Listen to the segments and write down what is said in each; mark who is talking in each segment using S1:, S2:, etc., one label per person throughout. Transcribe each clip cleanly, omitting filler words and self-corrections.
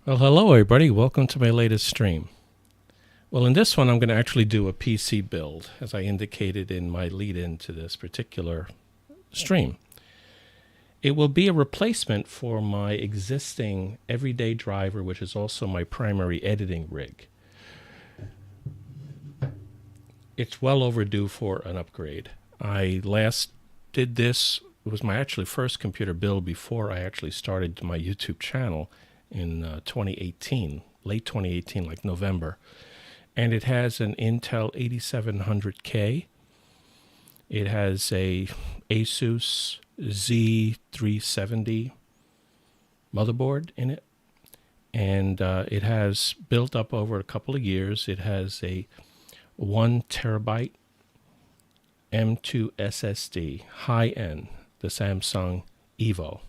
S1: Well, hello everybody, welcome to my latest stream. Well, in this one I'm going to actually do a PC build, as I indicated in my lead-in to this particular stream. It will be a replacement for my existing everyday driver, which is also my primary editing rig. It's well overdue for an upgrade. I last did this, it was my actually first computer build before I actually started my YouTube channel in 2018, late 2018, like November. And it has an Intel 8700K. It has a Asus Z370 motherboard in it. And it has built up over a couple of years. It has a 1 terabyte M2 SSD, high-end, the Samsung Evo.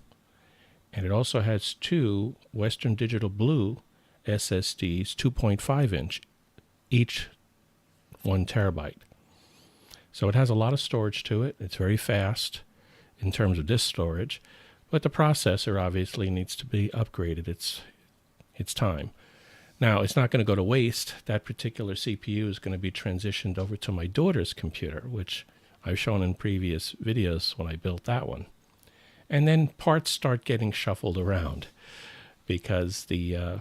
S1: And it also has two Western Digital Blue SSDs, 2.5 inch, each 1 terabyte. So it has a lot of storage to it. It's very fast in terms of disk storage, but the processor obviously needs to be upgraded. It's time. Now, it's not going to go to waste. That particular CPU is going to be transitioned over to my daughter's computer, which I've shown in previous videos when I built that one. And then parts start getting shuffled around, because the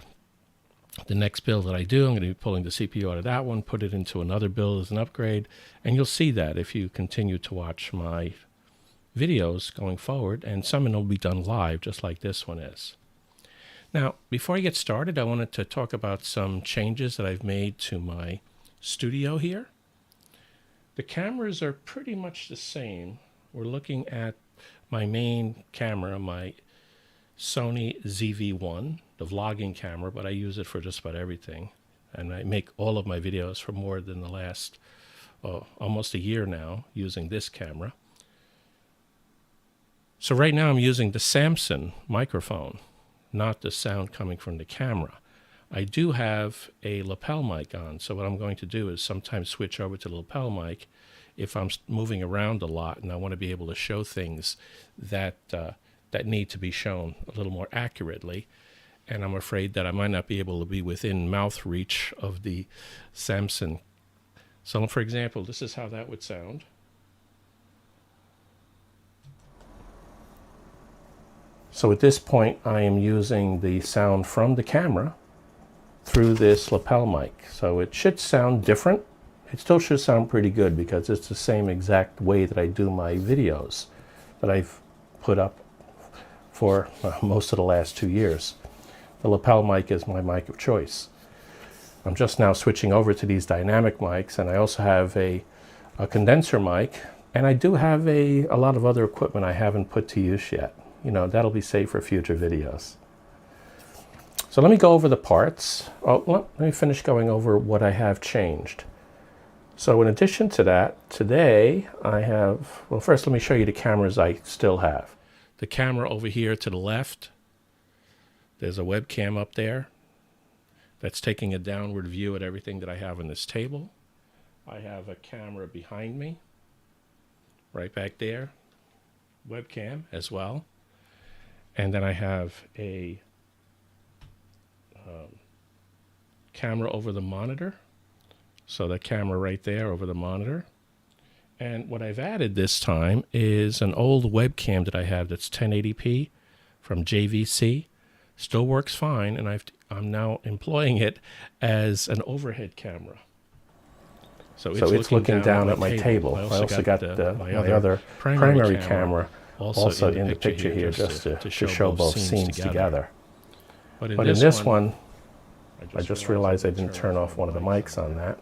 S1: next build that I do, I'm going to be pulling the CPU out of that one, put it into another build as an upgrade, and you'll see that if you continue to watch my videos going forward, and some of them will be done live, just like this one is. Now, before I get started, I wanted to talk about some changes that I've made to my studio here. The cameras are pretty much the same. We're looking at my main camera, my Sony ZV-1, the vlogging camera, but I use it for just about everything. And I make all of my videos for more than the last almost a year now using this camera. So right now I'm using the Samson microphone, not the sound coming from the camera. I do have a lapel mic on, so what I'm going to do is sometimes switch over to the lapel mic if I'm moving around a lot and I want to be able to show things that that need to be shown a little more accurately. And I'm afraid that I might not be able to be within mouth reach of the Samson. So for example, this is how that would sound. So at this point, I am using the sound from the camera through this lapel mic. So it should sound different. It still should sound pretty good because it's the same exact way that I do my videos that I've put up for most of the last 2 years. The lapel mic is my mic of choice. I'm just now switching over to these dynamic mics, and I also have a condenser mic, and I do have a lot of other equipment I haven't put to use yet. You know, that'll be saved for future videos. So let me go over the parts. Oh, let me finish going over what I have changed. So in addition to that, today I have, well, first let me show you the cameras I still have. The camera over here to the left, there's a webcam up there that's taking a downward view at everything that I have on this table. I have a camera behind me, right back there, webcam as well. And then I have a camera over the monitor. So the camera right there over the monitor. And what I've added this time is an old webcam that I have that's 1080p from JVC. Still works fine, and I'm now employing it as an overhead camera. So it's looking down at my table. I also got my other primary camera also in the picture here just to show both scenes together. But in this one, I just realized I didn't turn off one of the mics on that.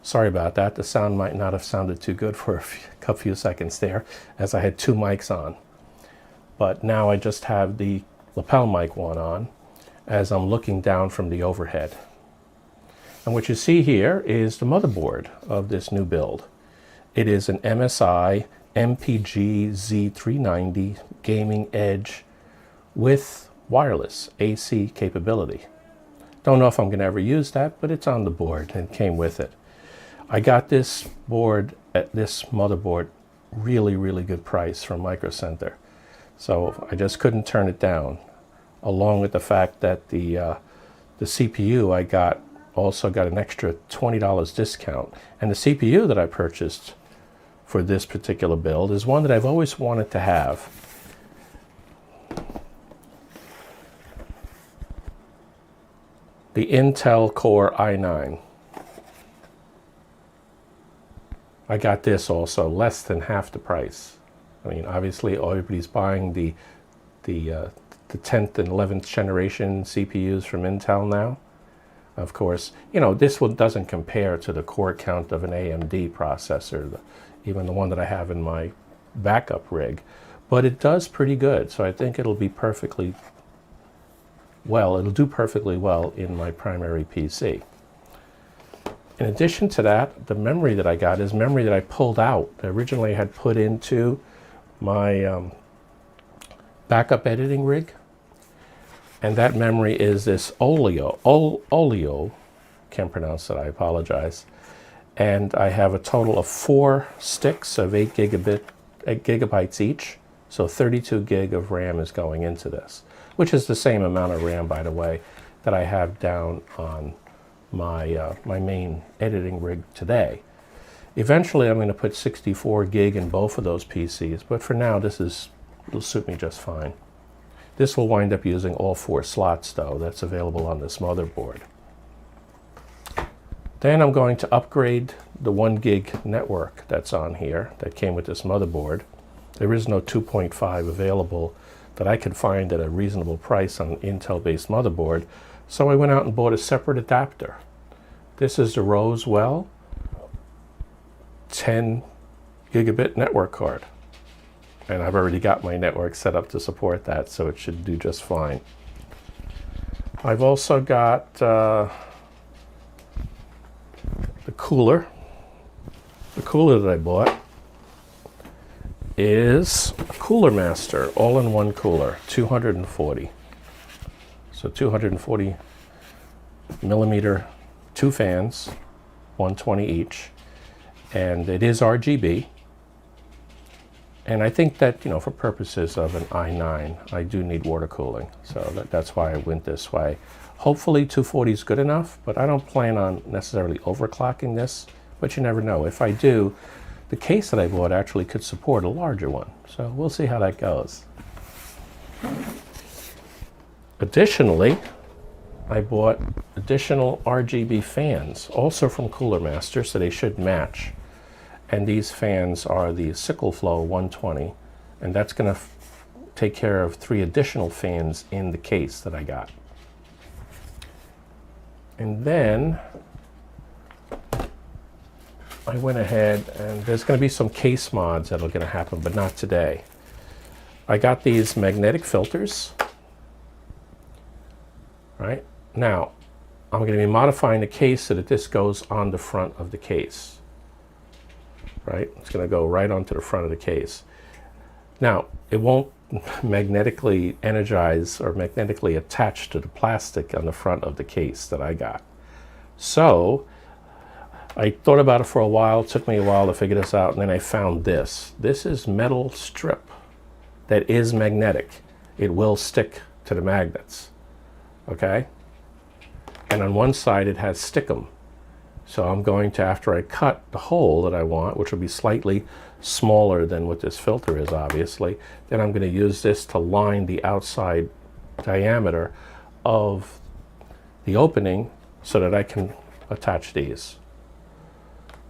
S1: Sorry about that. The sound might not have sounded too good for a few seconds there, as I had two mics on. But now I just have the lapel mic one on as I'm looking down from the overhead. And what you see here is the motherboard of this new build. It is an MSI MPG Z390 Gaming Edge with wireless AC capability. Don't know if I'm going to ever use that, but it's on the board and came with it. I got this board, this motherboard, really, really good price from Micro Center. So I just couldn't turn it down, along with the fact that the CPU I got also got an extra $20 discount. And the CPU that I purchased for this particular build is one that I've always wanted to have. The Intel Core i9. I got this also less than half the price. I mean, obviously everybody's buying the 10th and 11th generation CPUs from Intel now. Of course, you know, this one doesn't compare to the core count of an AMD processor, even the one that I have in my backup rig, but it does pretty good. So I think it'll be perfectly well, it'll do perfectly well in my primary PC. In addition to that, the memory that I got is memory that I pulled out. I originally had put into my backup editing rig. And that memory is this Oleo, can't pronounce it, I apologize. And I have a total of 4 sticks of 8 gigabytes each. So 32 gig of RAM is going into this, which is the same amount of RAM, by the way, that I have down on my, my main editing rig today. Eventually I'm going to put 64 gig in both of those PCs, but for now it'll suit me just fine. This will wind up using all 4 slots, though, that's available on this motherboard. Then I'm going to upgrade the 1 gig network that's on here, that came with this motherboard. There is no 2.5 available that I could find at a reasonable price on an Intel-based motherboard, so I went out and bought a separate adapter. This is the Rosewell 10 gigabit network card. And I've already got my network set up to support that, so it should do just fine. I've also got the cooler. The cooler that I bought is a Cooler Master all-in-one cooler, 240. So 240 millimeter, 2 fans, 120 each, and it is RGB. And I think that, you know, for purposes of an i9, I do need water cooling. So that's why I went this way. Hopefully 240 is good enough, but I don't plan on necessarily overclocking this. But you never know. If I do, the case that I bought actually could support a larger one. So we'll see how that goes. Additionally, I bought additional RGB fans, also from Cooler Master, so they should match. And these fans are the Sickle Flow 120, and that's going to take care of 3 additional fans in the case that I got. And then I went ahead, and there's going to be some case mods that are going to happen, but not today. I got these magnetic filters. Right? Now, I'm going to be modifying the case so that this goes on the front of the case. Right? It's going to go right onto the front of the case. Now, it won't magnetically energize or magnetically attach to the plastic on the front of the case that I got. So, I thought about it for a while. It took me a while to figure this out, and then I found this. This is metal strip that is magnetic. It will stick to the magnets. Okay? And on one side it has stickum. So I'm going to, after I cut the hole that I want, which will be slightly smaller than what this filter is, obviously, then I'm going to use this to line the outside diameter of the opening so that I can attach these.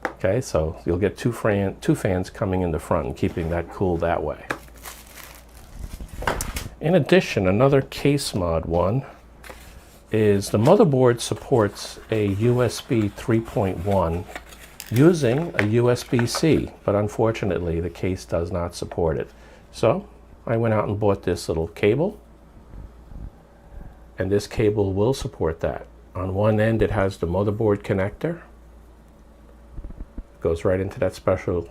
S1: Okay, so you'll get two fans coming in the front and keeping that cool that way. In addition, another case mod one is the motherboard supports a USB 3.1 using a USB-C, but unfortunately the case does not support it. So I went out and bought this little cable, and this cable will support that. On one end it has the motherboard connector. It goes right into that special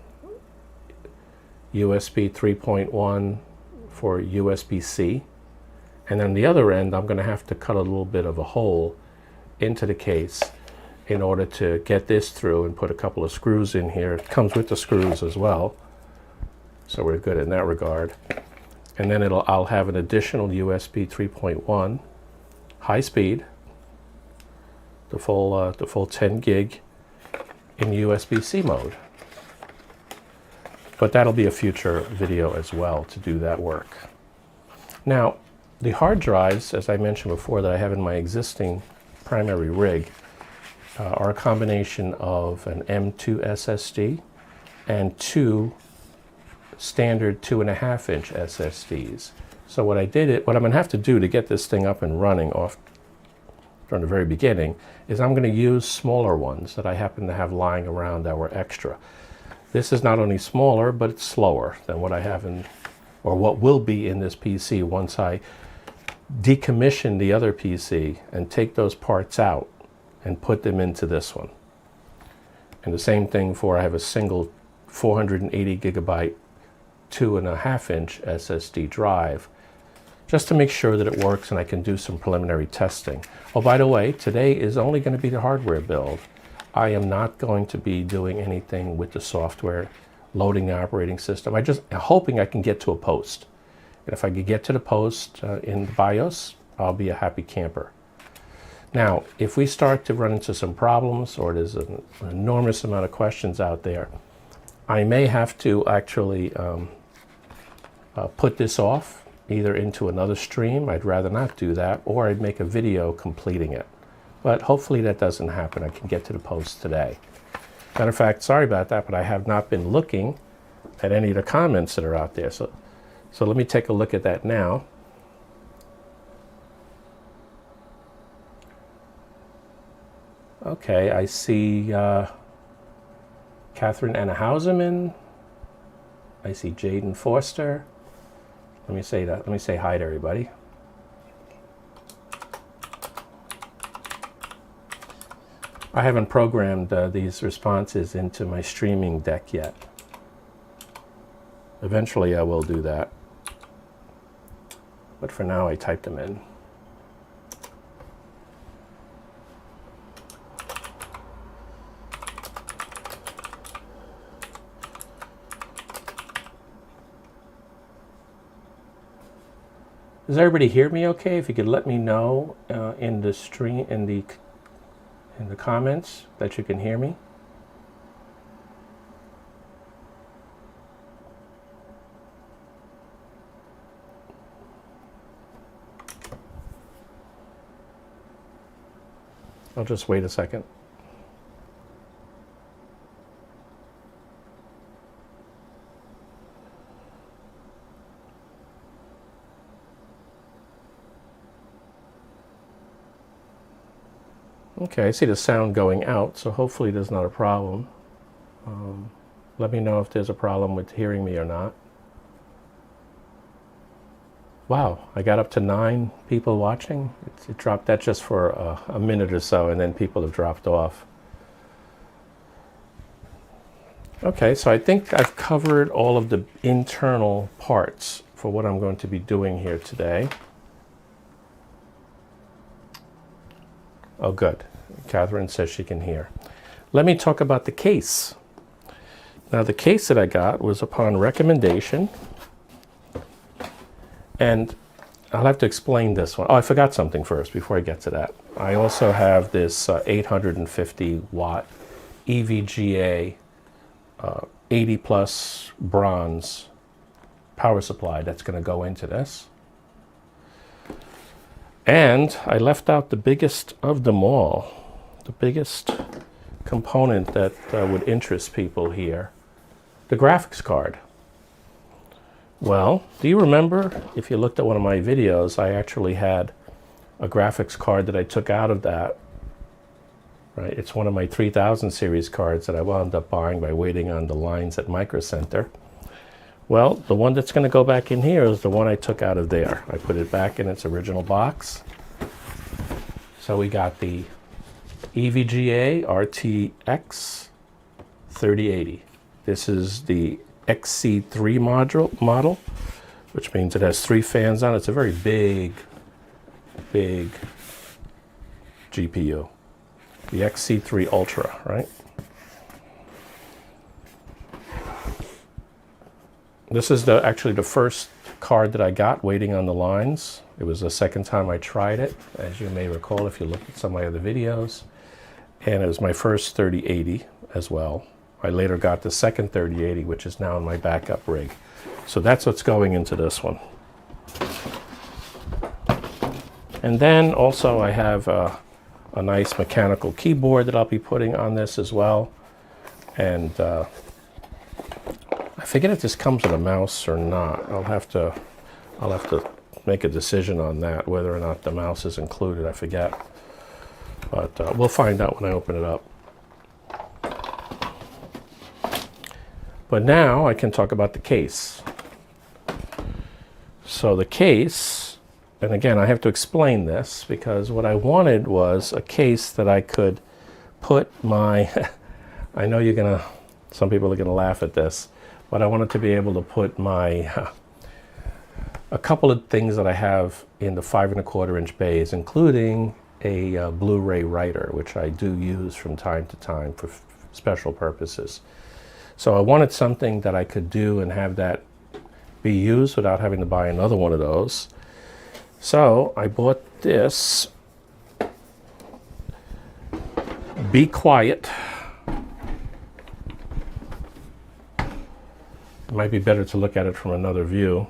S1: USB 3.1 for USB-C. And then the other end, I'm going to have to cut a little bit of a hole into the case in order to get this through and put a couple of screws in here. It comes with the screws as well. So we're good in that regard. And then I'll have an additional USB 3.1 high speed, the full 10 gig in USB-C mode. But that'll be a future video as well to do that work. Now, the hard drives, as I mentioned before, that I have in my existing primary rig are a combination of an M2 SSD and two standard 2.5-inch SSDs. So what I'm going to have to do to get this thing up and running off from the very beginning is I'm going to use smaller ones that I happen to have lying around that were extra. This is not only smaller, but it's slower than what I have in, or what will be in this PC once I decommission the other PC and take those parts out and put them into this one. And the same thing for, I have a single 480 gigabyte 2.5-inch SSD drive, just to make sure that it works and I can do some preliminary testing. Oh, by the way, today is only going to be the hardware build. I am not going to be doing anything with the software, loading the operating system. I'm hoping I can get to a post. And if I could get to the post in the BIOS, I'll be a happy camper. Now, if we start to run into some problems, or there's an enormous amount of questions out there, I may have to actually put this off, either into another stream. I'd rather not do that, or I'd make a video completing it. But hopefully that doesn't happen. I can get to the post today. Matter of fact, sorry about that, but I have not been looking at any of the comments that are out there. So let me take a look at that now. Okay, I see Catherine Anna Hauserman. I see Jaden Forster. Let me say that. Let me say hi to everybody. I haven't programmed these responses into my streaming deck yet. Eventually I will do that. But for now I typed them in. Does everybody hear me okay? If you could let me know in the stream, in the comments that you can hear me. I'll just wait a second. Okay, I see the sound going out, so hopefully there's not a problem. Let me know if there's a problem with hearing me or not. Wow, I got up to 9 people watching. It dropped that just for a minute or so, and then people have dropped off. Okay, so I think I've covered all of the internal parts for what I'm going to be doing here today. Oh, good. Catherine says she can hear. Let me talk about the case. Now, the case that I got was upon recommendation. And I'll have to explain this one. Oh, I forgot something first before I get to that. I also have this 850 watt EVGA 80 plus bronze power supply that's going to go into this. And I left out the biggest of them all, the biggest component that would interest people here, the graphics card. Well, do you remember, if you looked at one of my videos, I actually had a graphics card that I took out of that, right? It's one of my 3000 series cards that I wound up buying by waiting on the lines at Micro Center. Well, the one that's going to go back in here is the one I took out of there. I put it back in its original box. So we got the EVGA RTX 3080. This is the XC3 model, which means it has 3 fans on it. It's a very big GPU. The XC3 Ultra, right? This is actually the first card that I got waiting on the lines. It was the second time I tried it, as you may recall if you looked at some of my other videos. And it was my first 3080 as well. I later got the second 3080, which is now in my backup rig. So that's what's going into this one. And then also I have a nice mechanical keyboard that I'll be putting on this as well. And I forget if this comes with a mouse or not. I'll have to make a decision on that, whether or not the mouse is included. I forget. But we'll find out when I open it up. But now I can talk about the case. So the case, and again, I have to explain this because what I wanted was a case that I could put my, I know some people are gonna laugh at this, but I wanted to be able to put my, a couple of things that I have in the 5¼ inch bays, including a Blu-ray writer, which I do use from time to time for special purposes. So I wanted something that I could do and have that be used without having to buy another one of those. So I bought this Be Quiet. It might be better to look at it from another view.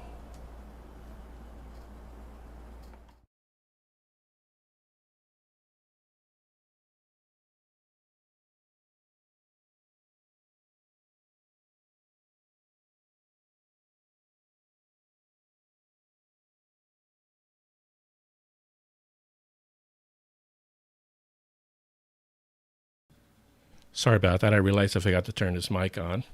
S1: Sorry about that. I realized I forgot to turn this mic on.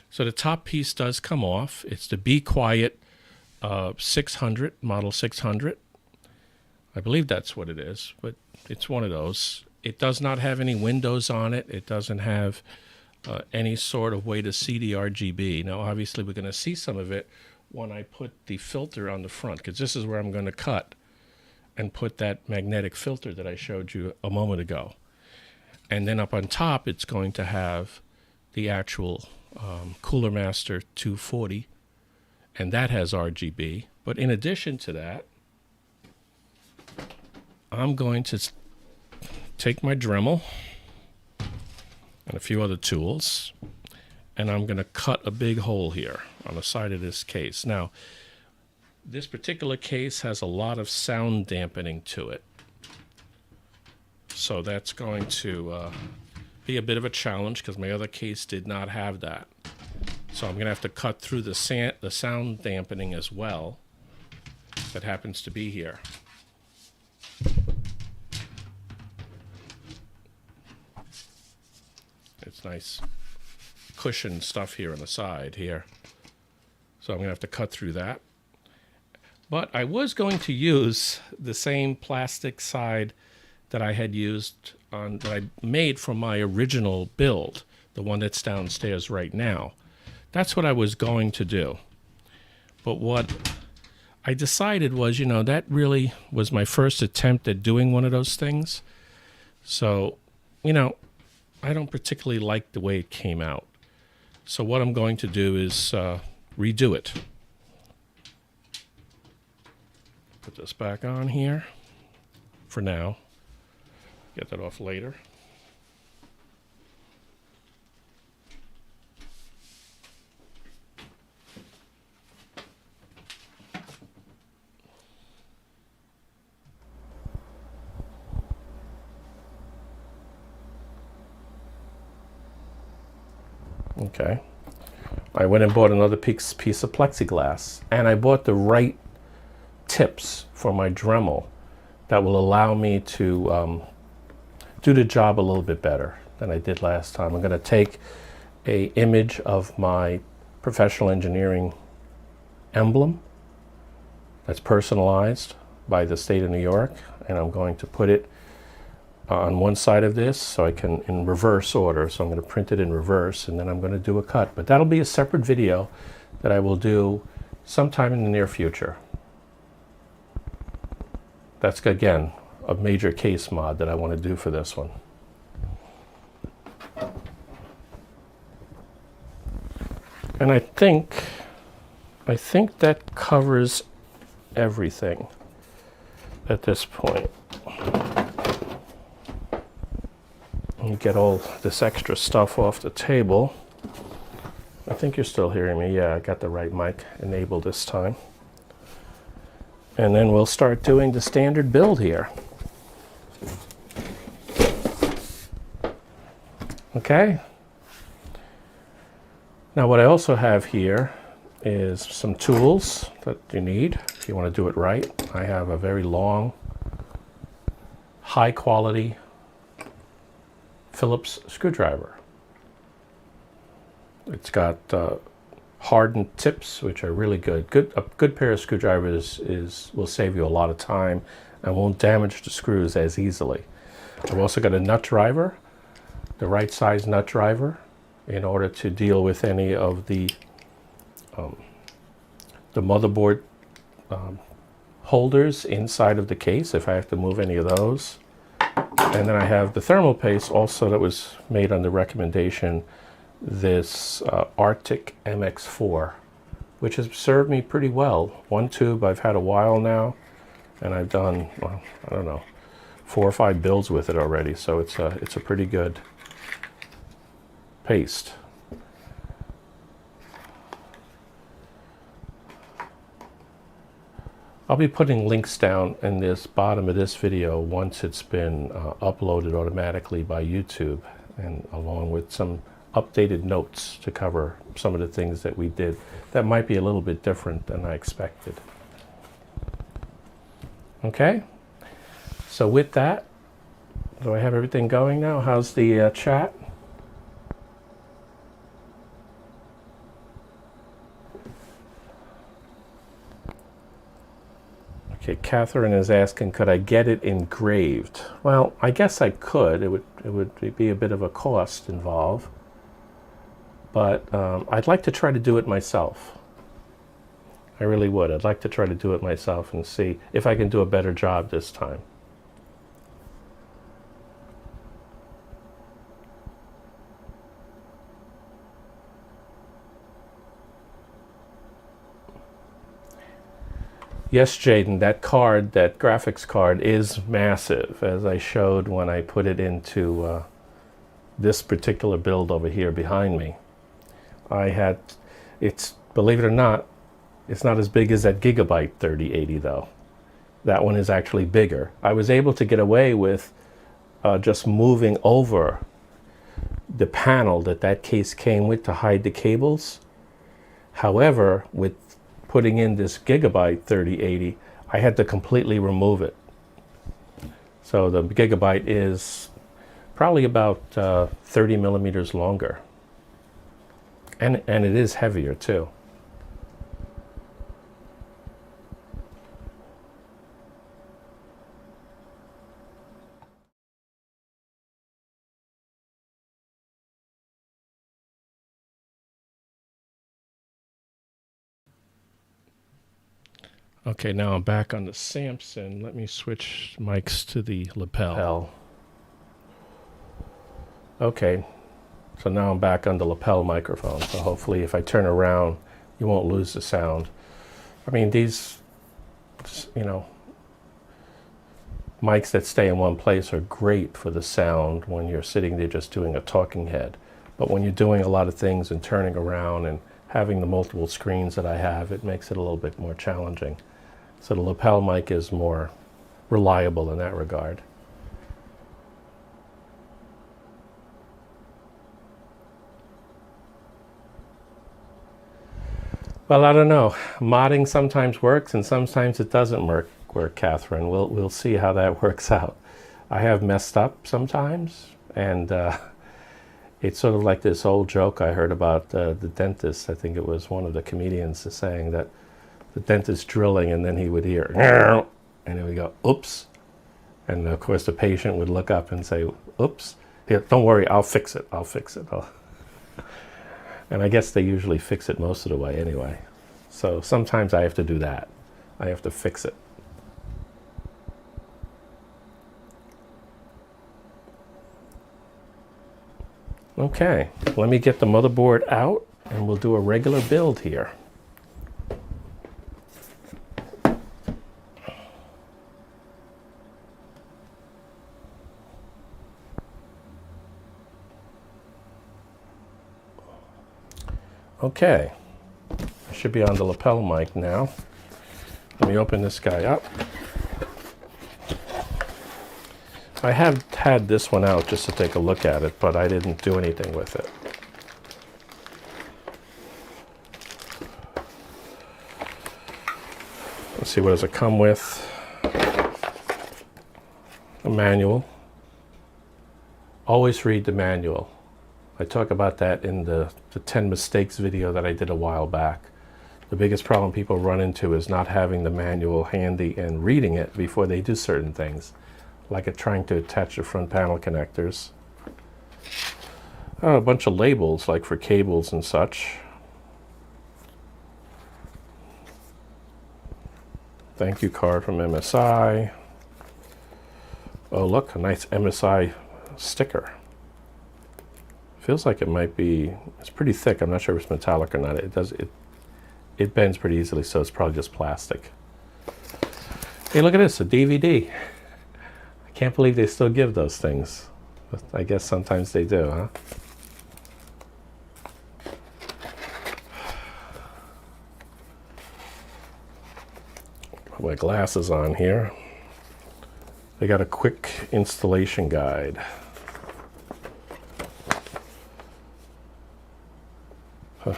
S1: So the top piece does come off. It's the Be Quiet 600, model 600. I believe that's what it is, but it's one of those. It does not have any windows on it. It doesn't have any sort of way to see the RGB. Now, obviously, we're going to see some of it when I put the filter on the front, because this is where I'm going to cut and put that magnetic filter that I showed you a moment ago. And then up on top, it's going to have the actual Cooler Master 240, and that has RGB. But in addition to that, I'm going to take my Dremel and a few other tools, and I'm going to cut a big hole here on the side of this case. Now, this particular case has a lot of sound dampening to it. So that's going to be a bit of a challenge because my other case did not have that. So I'm going to have to cut through the sound dampening as well that happens to be here. It's nice cushion stuff here on the side here. So I'm going to have to cut through that. But I was going to use the same plastic side that I had used that I made from my original build, the one that's downstairs right now. That's what I was going to do. But what I decided was, that really was my first attempt at doing one of those things. So, I don't particularly like the way it came out. So what I'm going to do is redo it. Put this back on here for now. Get that off later. Okay. I went and bought another piece of plexiglass, and I bought the right tips for my Dremel that will allow me to do the job a little bit better than I did last time. I'm going to take an image of my professional engineering emblem that's personalized by the state of New York, and I'm going to put it on one side of this so I can in reverse order. So I'm going to print it in reverse, and then I'm going to do a cut. But that'll be a separate video that I will do sometime in the near future. That's, again, a major case mod that I want to do for this one. And I think I think that covers everything at this point. You get all this extra stuff off the table. I think you're still hearing me. Yeah, I got the right mic enabled this time. And then we'll start doing the standard build here. Okay. Now what I also have here is some tools that you need if you want to do it right. I have a very long, high quality Phillips screwdriver. It's got hardened tips, which are really good. A good pair of screwdrivers will save you a lot of time and won't damage the screws as easily. I've also got a nut driver, the right size nut driver, in order to deal with any of the motherboard holders inside of the case if I have to move any of those. And then I have the thermal paste also that was made on the recommendation, this Arctic MX4, which has served me pretty well. One tube I've had a while now, and I've done, well, I don't know, 4 or 5 builds with it already, so it's a pretty good paste. I'll be putting links down in this bottom of this video once it's been uploaded automatically by YouTube, and along with some updated notes to cover some of the things that we did that might be a little bit different than I expected. Okay, so with that, do I have everything going now? How's the chat? Okay, Catherine is asking, could I get it engraved? Well, I guess I could. It would be a bit of a cost involved, but I'd like to try to do it myself. I really would. I'd like to try to do it myself and see if I can do a better job this time. Yes, Jaden, that card, that graphics card is massive, as I showed when I put it into this particular build over here behind me. It's, believe it or not, it's not as big as that Gigabyte 3080 though. That one is actually bigger. I was able to get away with just moving over the panel that case came with to hide the cables. However, with putting in this Gigabyte 3080, I had to completely remove it. So the Gigabyte is probably about 30 millimeters longer. And it is heavier too. Okay, now I'm back on the Samson. Let me switch mics to the lapel. Okay, so now I'm back on the lapel microphone. So hopefully if I turn around, you won't lose the sound. I mean, these, you know, mics that stay in one place are great for the sound when you're sitting there just doing a talking head. But when you're doing a lot of things and turning around and having the multiple screens that I have, it makes it a little bit more challenging. So the lapel mic is more reliable in that regard. Well, I don't know. Modding sometimes works and sometimes it doesn't work, Catherine. We'll see how that works out. I have messed up sometimes, and it's sort of like this old joke I heard about the dentist. I think it was one of the comedians saying that the dentist drilling, and then he would hear, and he would go, oops. And of course the patient would look up and say, oops. Here, don't worry, I'll fix it. And I guess they usually fix it most of the way anyway. So sometimes I have to do that. I have to fix it. Okay, let me get the motherboard out and we'll do a regular build here. Okay, I should be on the lapel mic now. Let me open this guy up. I have had this one out just to take a look at it, but I didn't do anything with it. Let's see, what does it come with? A manual. Always read the manual. I talk about that in the 10 mistakes video that I did a while back. The biggest problem people run into is not having the manual handy and reading it before they do certain things, like trying to attach the front panel connectors. Oh, a bunch of labels, like for cables and such. Thank you card from MSI. Oh, look, a nice MSI sticker. Feels like it might be, it's pretty thick. I'm not sure if it's metallic or not. It bends pretty easily, so it's probably just plastic. Hey, look at this, a DVD. I can't believe they still give those things. But I guess sometimes they do, huh? Put my glasses on here. They got a quick installation guide.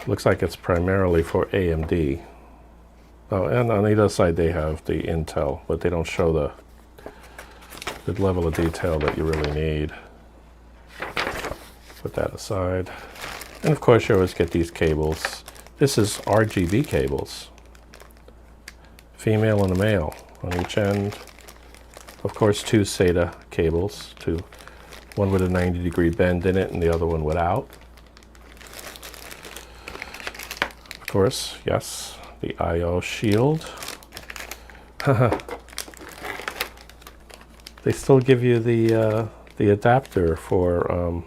S1: Looks like it's primarily for AMD. Oh, and on the other side they have the Intel, but they don't show the level of detail that you really need. Put that aside. And of course you always get these cables. This is RGB cables. Female and a male on each end. Of course, 2 SATA cables, one with a 90-degree bend in it and the other one without. Of course, yes, the I/O shield. They still give you the adapter for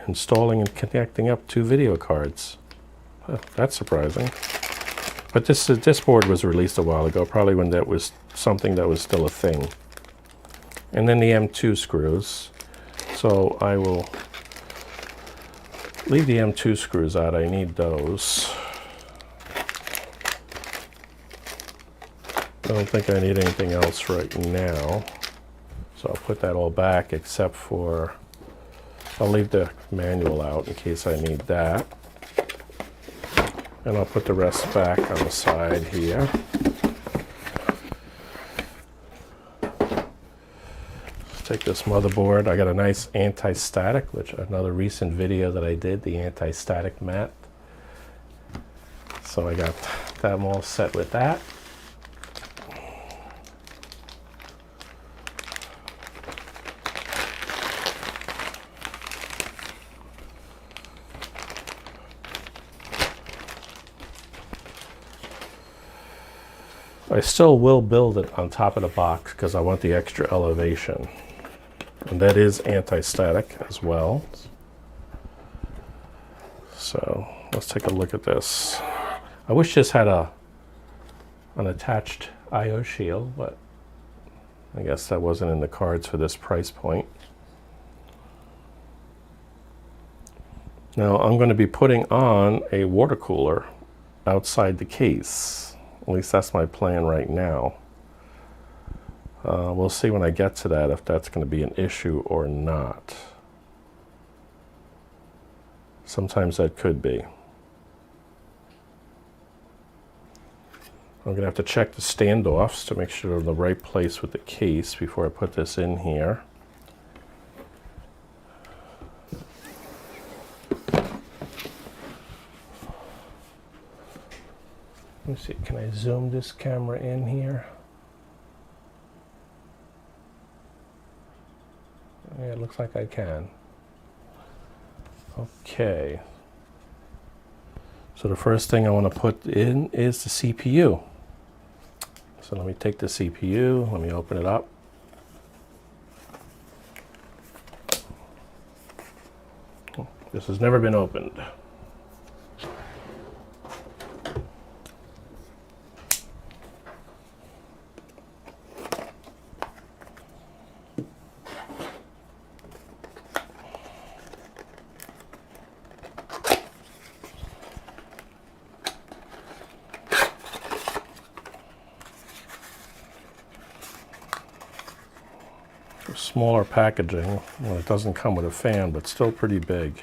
S1: installing and connecting up 2 video cards. That's surprising. But this board was released a while ago, probably when that was something that was still a thing. And then the M2 screws. So I will leave the M2 screws out. I need those. I don't think I need anything else right now. So I'll put that all back except for, I'll leave the manual out in case I need that. And I'll put the rest back on the side here. Let's take this motherboard. I got a nice anti-static, which another recent video that I did, the anti-static mat. So I got them all set with that. I still will build it on top of the box because I want the extra elevation. And that is anti-static as well. So let's take a look at this. I wish this had an attached I/O shield, but I guess that wasn't in the cards for this price point. Now I'm going to be putting on a water cooler outside the case. At least that's my plan right now. We'll see when I get to that if that's going to be an issue or not. Sometimes that could be. I'm going to have to check the standoffs to make sure they're in the right place with the case before I put this in here. Let me see, can I zoom this camera in here? Yeah, it looks like I can. Okay. So the first thing I want to put in is the CPU. So let me take the CPU, let me open it up. This has never been opened. smaller packaging. Well, it doesn't come with a fan, but still pretty big.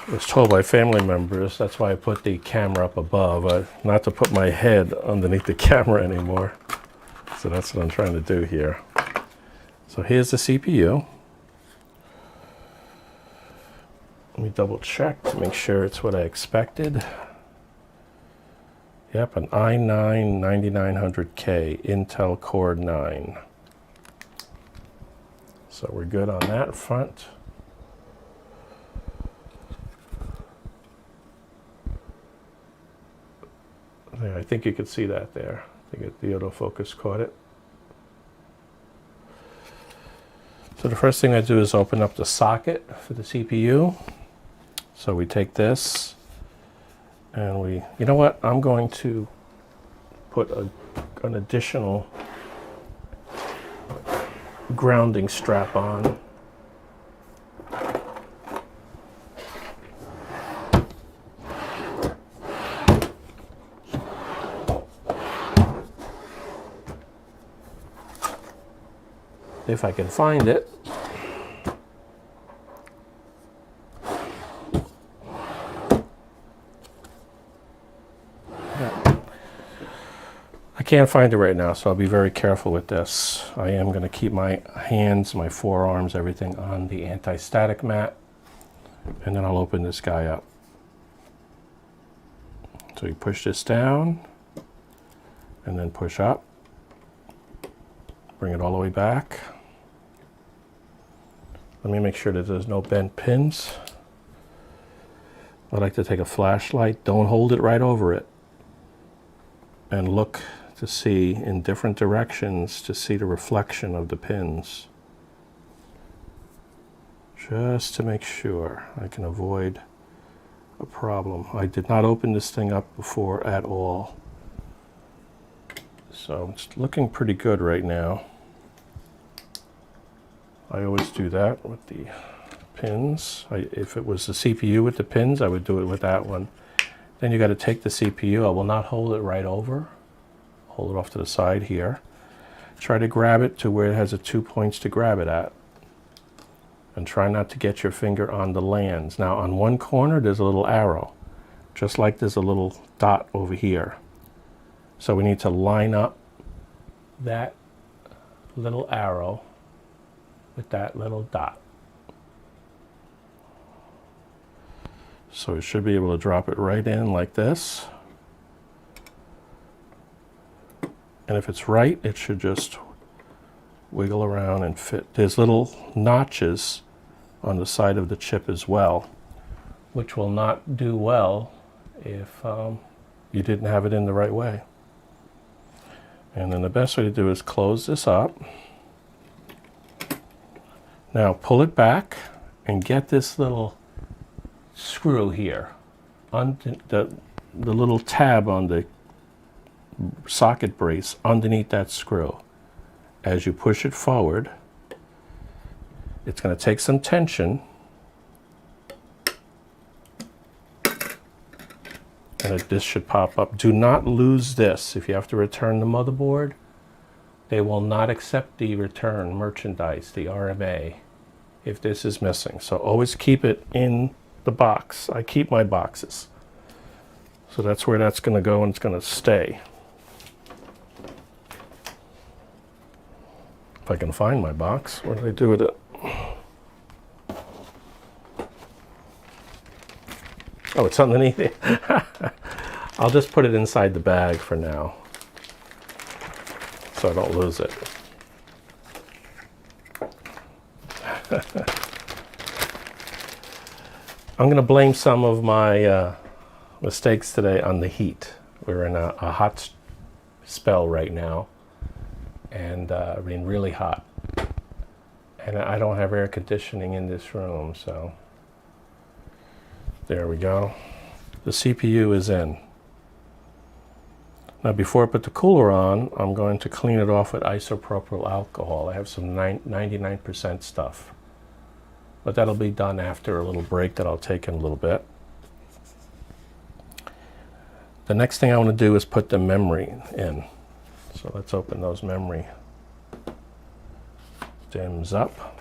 S1: I was told by family members, that's why I put the camera up above, not to put my head underneath the camera anymore. So that's what I'm trying to do here. So here's the CPU. Let me double check to make sure it's what I expected. Yep, an i9 9900K Intel Core 9. So we're good on that front. I think you could see that there. I think the autofocus caught it. So the first thing I do is open up the socket for the CPU. So we take this and you know what? I'm going to put an additional grounding strap on. If I can find it. I can't find it right now, so I'll be very careful with this. I am going to keep my hands, my forearms, everything on the anti-static mat, and then I'll open this guy up. So you push this down, and then push up. Bring it all the way back. Let me make sure that there's no bent pins. I like to take a flashlight, don't hold it right over it, and look to see in different directions to see the reflection of the pins. Just to make sure I can avoid a problem. I did not open this thing up before at all. So it's looking pretty good right now. I always do that with the pins. If it was the CPU with the pins, I would do it with that one. Then you got to take the CPU. I will not hold it right over. Hold it off to the side here. Try to grab it to where it has 2 points to grab it at. And try not to get your finger on the lands. Now on one corner there's a little arrow, just like there's a little dot over here. So we need to line up that little arrow with that little dot. So it should be able to drop it right in like this. And if it's right, it should just wiggle around and fit. There's little notches on the side of the chip as well, which will not do well if you didn't have it in the right way. And then the best way to do is close this up. Now pull it back and get this little screw here, the little tab on the socket brace underneath that screw. As you push it forward, it's going to take some tension, and this should pop up. Do not lose this. If you have to return the motherboard, they will not accept the return merchandise, the RMA, if this is missing. So always keep it in the box. I keep my boxes. So that's where that's going to go, and it's going to stay. If I can find my box, what did I do with it? Oh, it's underneath it. I'll just put it inside the bag for now, so I don't lose it. I'm going to blame some of my mistakes today on the heat. We're in a hot spell right now, and I mean really hot. And I don't have air conditioning in this room, so there we go. The CPU is in. Now before I put the cooler on, I'm going to clean it off with isopropyl alcohol. I have some 99% stuff. But that'll be done after a little break that I'll take in a little bit. the next thing I want to do is put the memory in. So let's open those memory DIMMs up.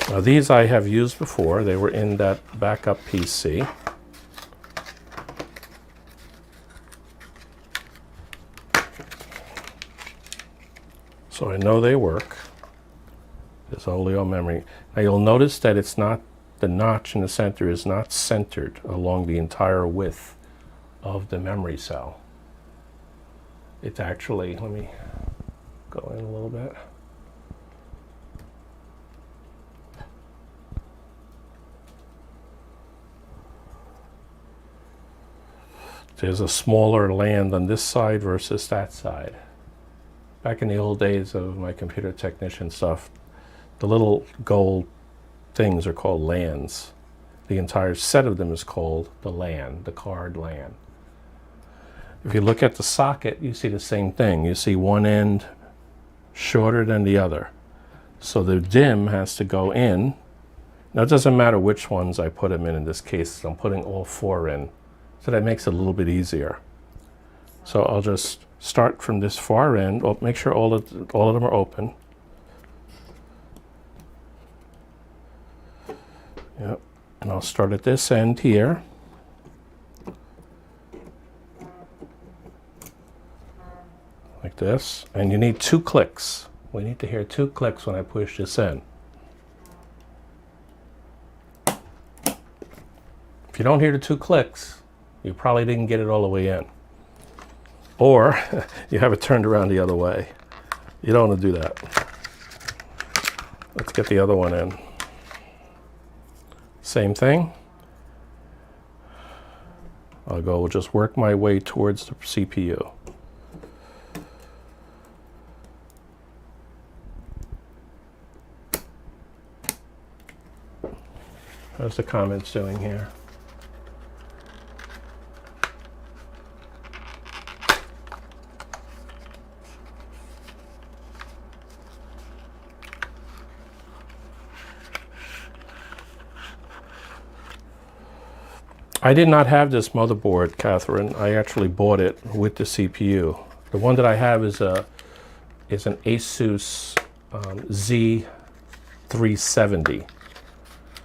S1: Now these I have used before. They were in that backup PC. So I know they work. This oleo memory. Now you'll notice that it's not, the notch in the center is not centered along the entire width of the memory cell. It's actually, let me go in a little bit. There's a smaller land on this side versus that side. Back in the old days of my computer technician stuff, the little gold things are called LANs. The entire set of them is called the LAN, the card LAN. If you look at the socket, you see the same thing. You see one end shorter than the other. So the DIMM has to go in. Now it doesn't matter which ones I put them in this case. I'm putting all 4 in. So that makes it a little bit easier. So I'll just start from this far end. I'll make sure all of them are open. Yep. And I'll start at this end here. Like this. And you need 2 clicks. We need to hear 2 clicks when I push this in. If you don't hear the 2 clicks, you probably didn't get it all the way in. Or you have it turned around the other way. You don't want to do that. Let's get the other one in. Same thing. I'll just work my way towards the CPU. How's the comments doing here? I did not have this motherboard, Catherine. I actually bought it with the CPU. The one that I have is an Asus Z370.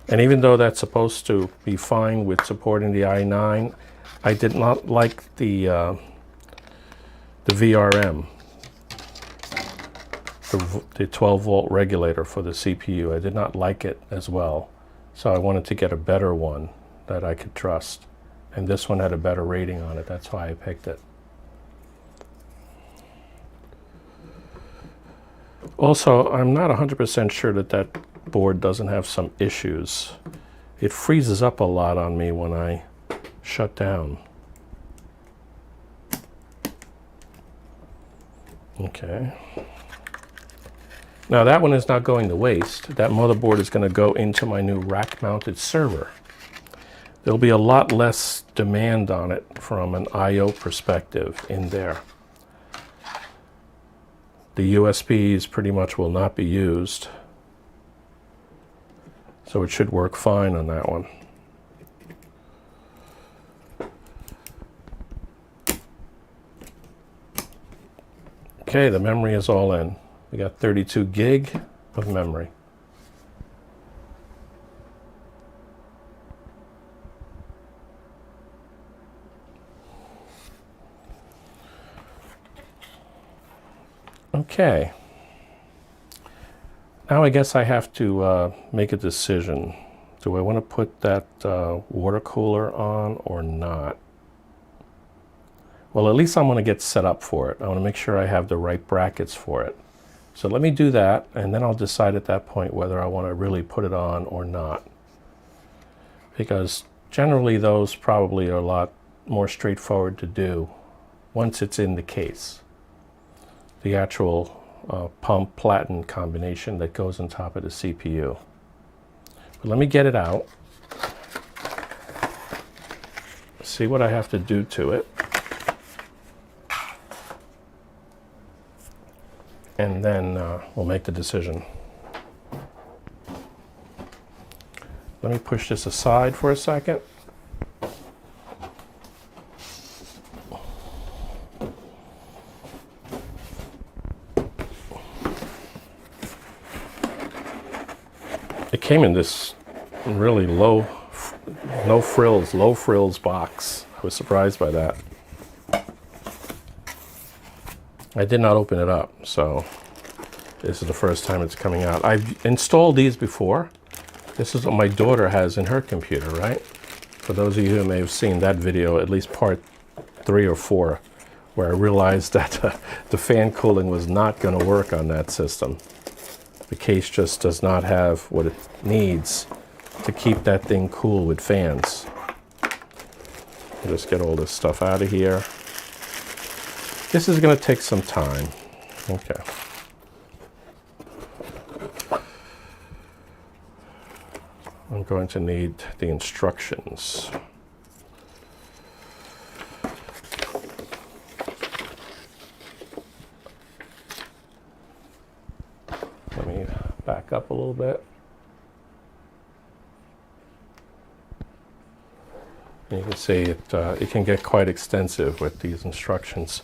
S1: And even though that's supposed to be fine with supporting the i9, I did not like the VRM, the 12 volt regulator for the CPU. I did not like it as well. So I wanted to get a better one that I could trust. And this one had a better rating on it. That's why I picked it. Also, I'm not 100% sure that that board doesn't have some issues. It freezes up a lot on me when I shut down. Okay. Now that one is not going to waste. That motherboard is going to go into my new rack-mounted server. There'll be a lot less demand on it from an I/O perspective in there. The USBs pretty much will not be used. So it should work fine on that one. Okay, the memory is all in. We got 32 gig of memory. Okay. Now I guess I have to make a decision. Do I want to put that water cooler on or not? Well, at least I'm going to get set up for it. I want to make sure I have the right brackets for it. So let me do that, and then I'll decide at that point whether I want to really put it on or not. Because generally those probably are a lot more straightforward to do once it's in the case. The actual pump platen combination that goes on top of the CPU. But let me get it out. See what I have to do to it. And then we'll make the decision. Let me push this aside for a second. It came in this really low frills box. I was surprised by that. I did not open it up, so this is the first time it's coming out. I've installed these before. This is what my daughter has in her computer, right? For those of you who may have seen that video, at least part 3 or 4, where I realized that the fan cooling was not going to work on that system. The case just does not have what it needs to keep that thing cool with fans. I'll just get all this stuff out of here. This is going to take some time. Okay. I'm going to need the instructions. Let me back up a little bit. You can see it can get quite extensive with these instructions.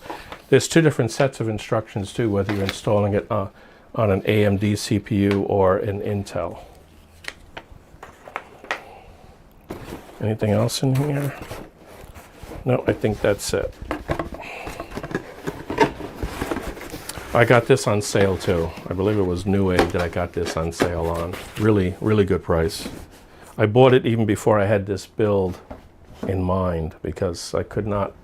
S1: There's 2 different sets of instructions too, whether you're installing it on an AMD CPU or an Intel. Anything else in here? No, I think that's it. I got this on sale too. I believe it was Newegg that I got this on sale on. Really, really good price. I bought it even before I had this build in mind because I could not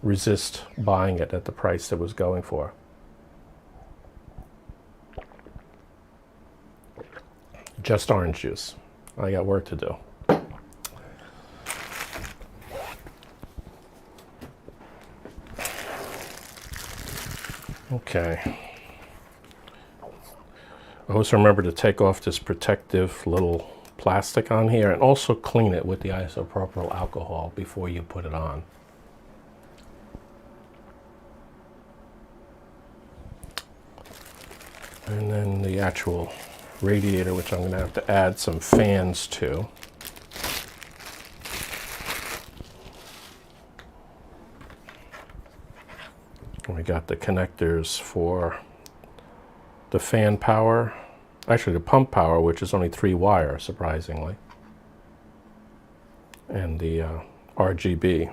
S1: resist buying it at the price it was going for. Just orange juice. I got work to do. Okay. Always remember to take off this protective little plastic on here and also clean it with the isopropyl alcohol before you put it on. And then the actual radiator, which I'm going to have to add some fans to. We got the connectors for the fan power, actually the pump power, which is only 3 wire, surprisingly, and the RGB.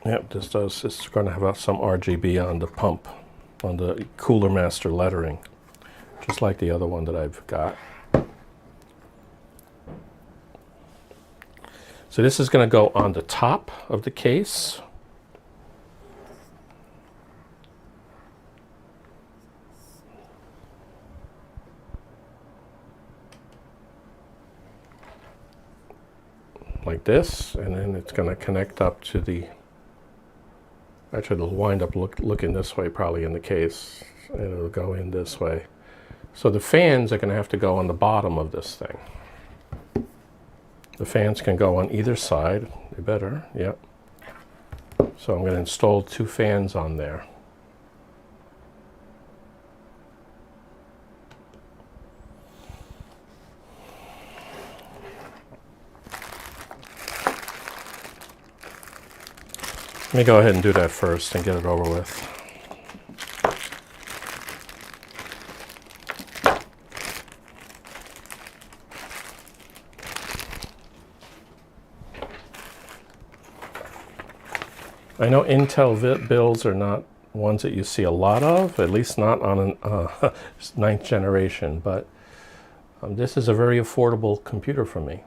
S1: Yep, this does. It's going to have some RGB on the pump, on the Cooler Master lettering, just like the other one that I've got. So this is going to go on the top of the case. Like this, and then it's going to connect up to the, actually it'll wind up looking this way probably in the case, and it'll go in this way. So the fans are going to have to go on the bottom of this thing. The fans can go on either side. They better, yep. So I'm going to install 2 fans on there. Let me go ahead and do that first and get it over with. I know Intel builds are not ones that you see a lot of, at least not on an 9th generation, but this is a very affordable computer for me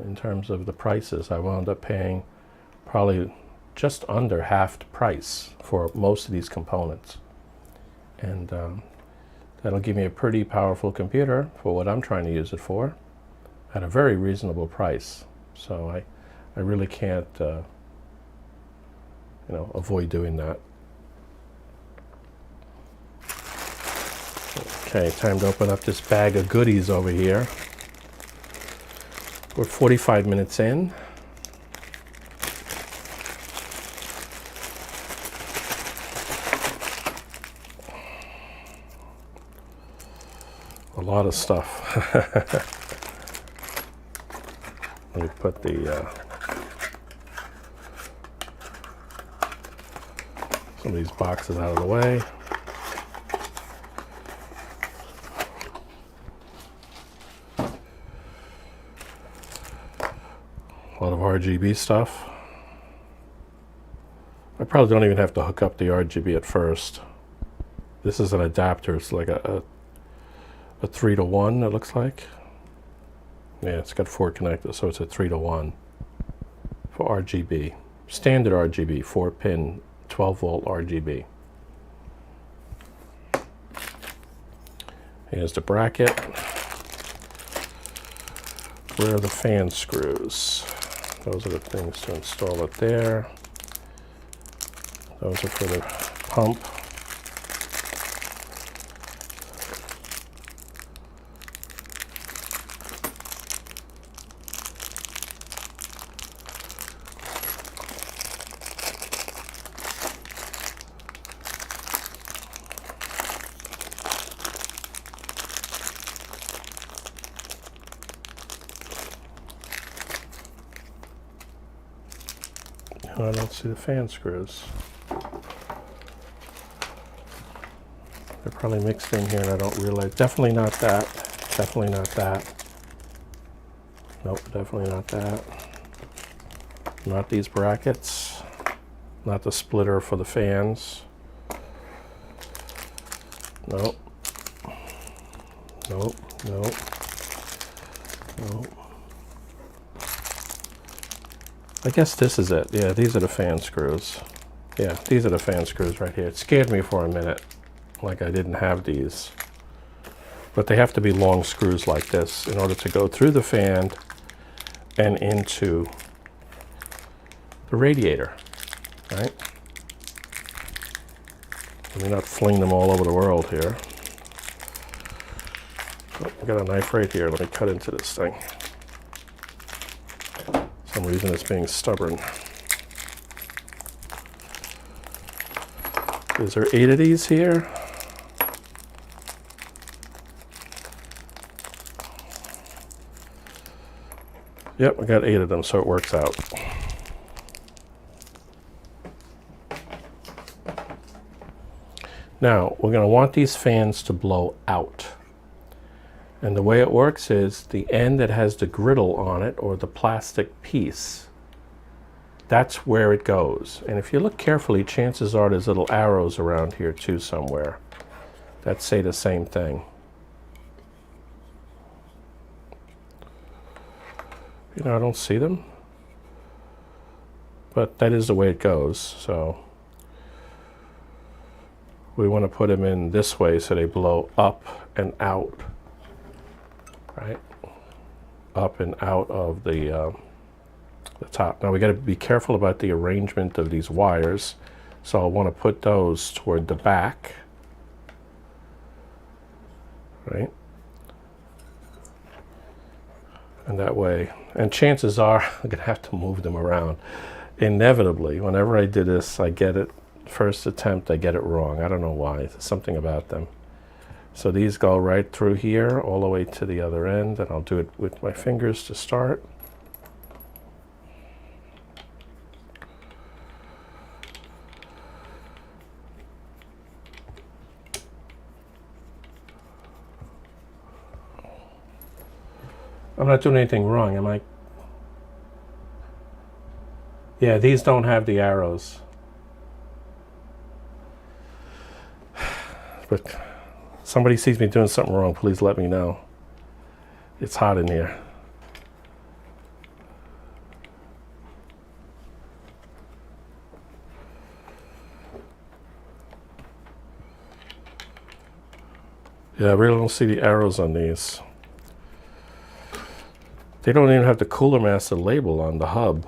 S1: in terms of the prices. I wound up paying probably just under half the price for most of these components. And that'll give me a pretty powerful computer for what I'm trying to use it for at a very reasonable price. So I really can't avoid doing that. Okay, time to open up this bag of goodies over here. We're 45 minutes in. a lot of stuff. Let me put some of these boxes out of the way. A lot of RGB stuff. I probably don't even have to hook up the RGB at first. This is an adapter. It's like a 3-to-1, it looks like. Yeah, it's got 4 connectors, so it's a 3-to-1 for RGB. Standard RGB, 4-pin, 12-volt RGB. Here's the bracket. Where are the fan screws? Those are the things to install it there. Those are for the pump. I don't see the fan screws. They're probably mixed in here and I don't realize. Definitely not that. Definitely not that. Nope, definitely not that. Not these brackets. Not the splitter for the fans. Nope. Nope, nope. Nope. I guess this is it. Yeah, these are the fan screws. Yeah, these are the fan screws right here. It scared me for a minute, like I didn't have these. But they have to be long screws like this in order to go through the fan and into the radiator, right? Let me not fling them all over the world here. Oh, I got a knife right here. Let me cut into this thing. For some reason it's being stubborn. Is there 8 of these here? Yep, I got 8 of them, so it works out. Now, we're going to want these fans to blow out. And the way it works is the end that has the griddle on it, or the plastic piece, that's where it goes. And if you look carefully, chances are there's little arrows around here too somewhere that say the same thing. You know, I don't see them, but that is the way it goes. So we want to put them in this way so they blow up and out, right? Up and out of the top. Now we got to be careful about the arrangement of these wires. So I want to put those toward the back, right? And that way, and chances are I'm gonna have to move them around. Inevitably, whenever I do this, I get it, first attempt, I get it wrong. I don't know why, there's something about them. So these go right through here, all the way to the other end, and I'll do it with my fingers to start. I'm not doing anything wrong, am I? Yeah, these don't have the arrows. But somebody sees me doing something wrong, please let me know. It's hot in here. Yeah, I really don't see the arrows on these. They don't even have the Cooler Master label on the hub.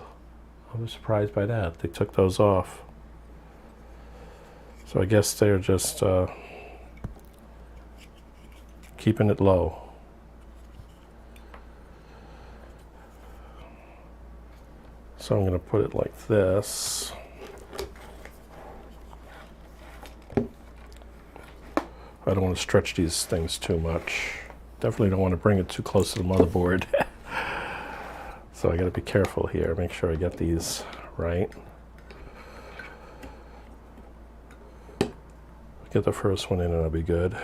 S1: I was surprised by that. They took those off. So I guess they're just keeping it low. So I'm going to put it like this. I don't want to stretch these things too much. Definitely don't want to bring it too close to the motherboard. So I got to be careful here, make sure I get these right. Get the first one in and I'll be good.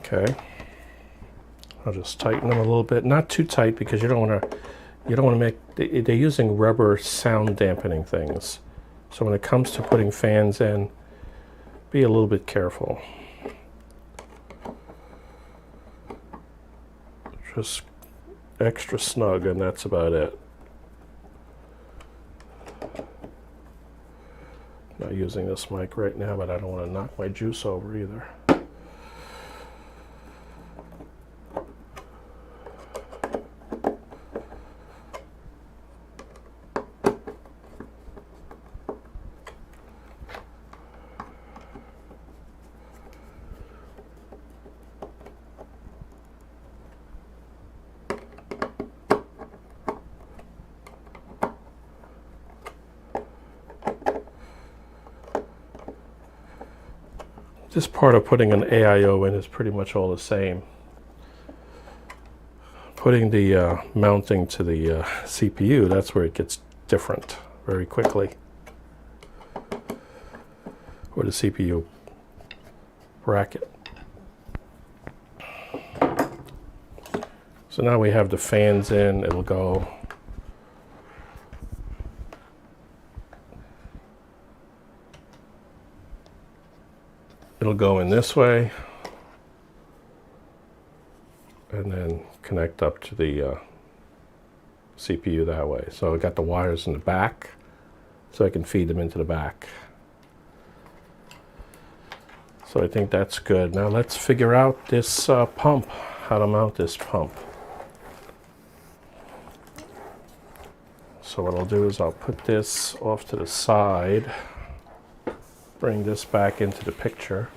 S1: Okay, I'll just tighten them a little bit, not too tight because you don't want to make. They're using rubber sound dampening things, so when it comes to putting fans in, be a little bit careful. Just extra snug, and that's about it. Not using this mic right now, but I don't want to knock my juice over either. This part of putting an AIO in is pretty much all the same. Putting the mounting to the CPU, that's where it gets different very quickly. Or the CPU bracket. So now we have the fans in, it'll go in this way and then connect up to the CPU that way. So I got the wires in the back so I can feed them into the back. So I think that's good. Now let's figure out this pump, how to mount this pump. So what I'll do is I'll put this off to the side, bring this back into the picture.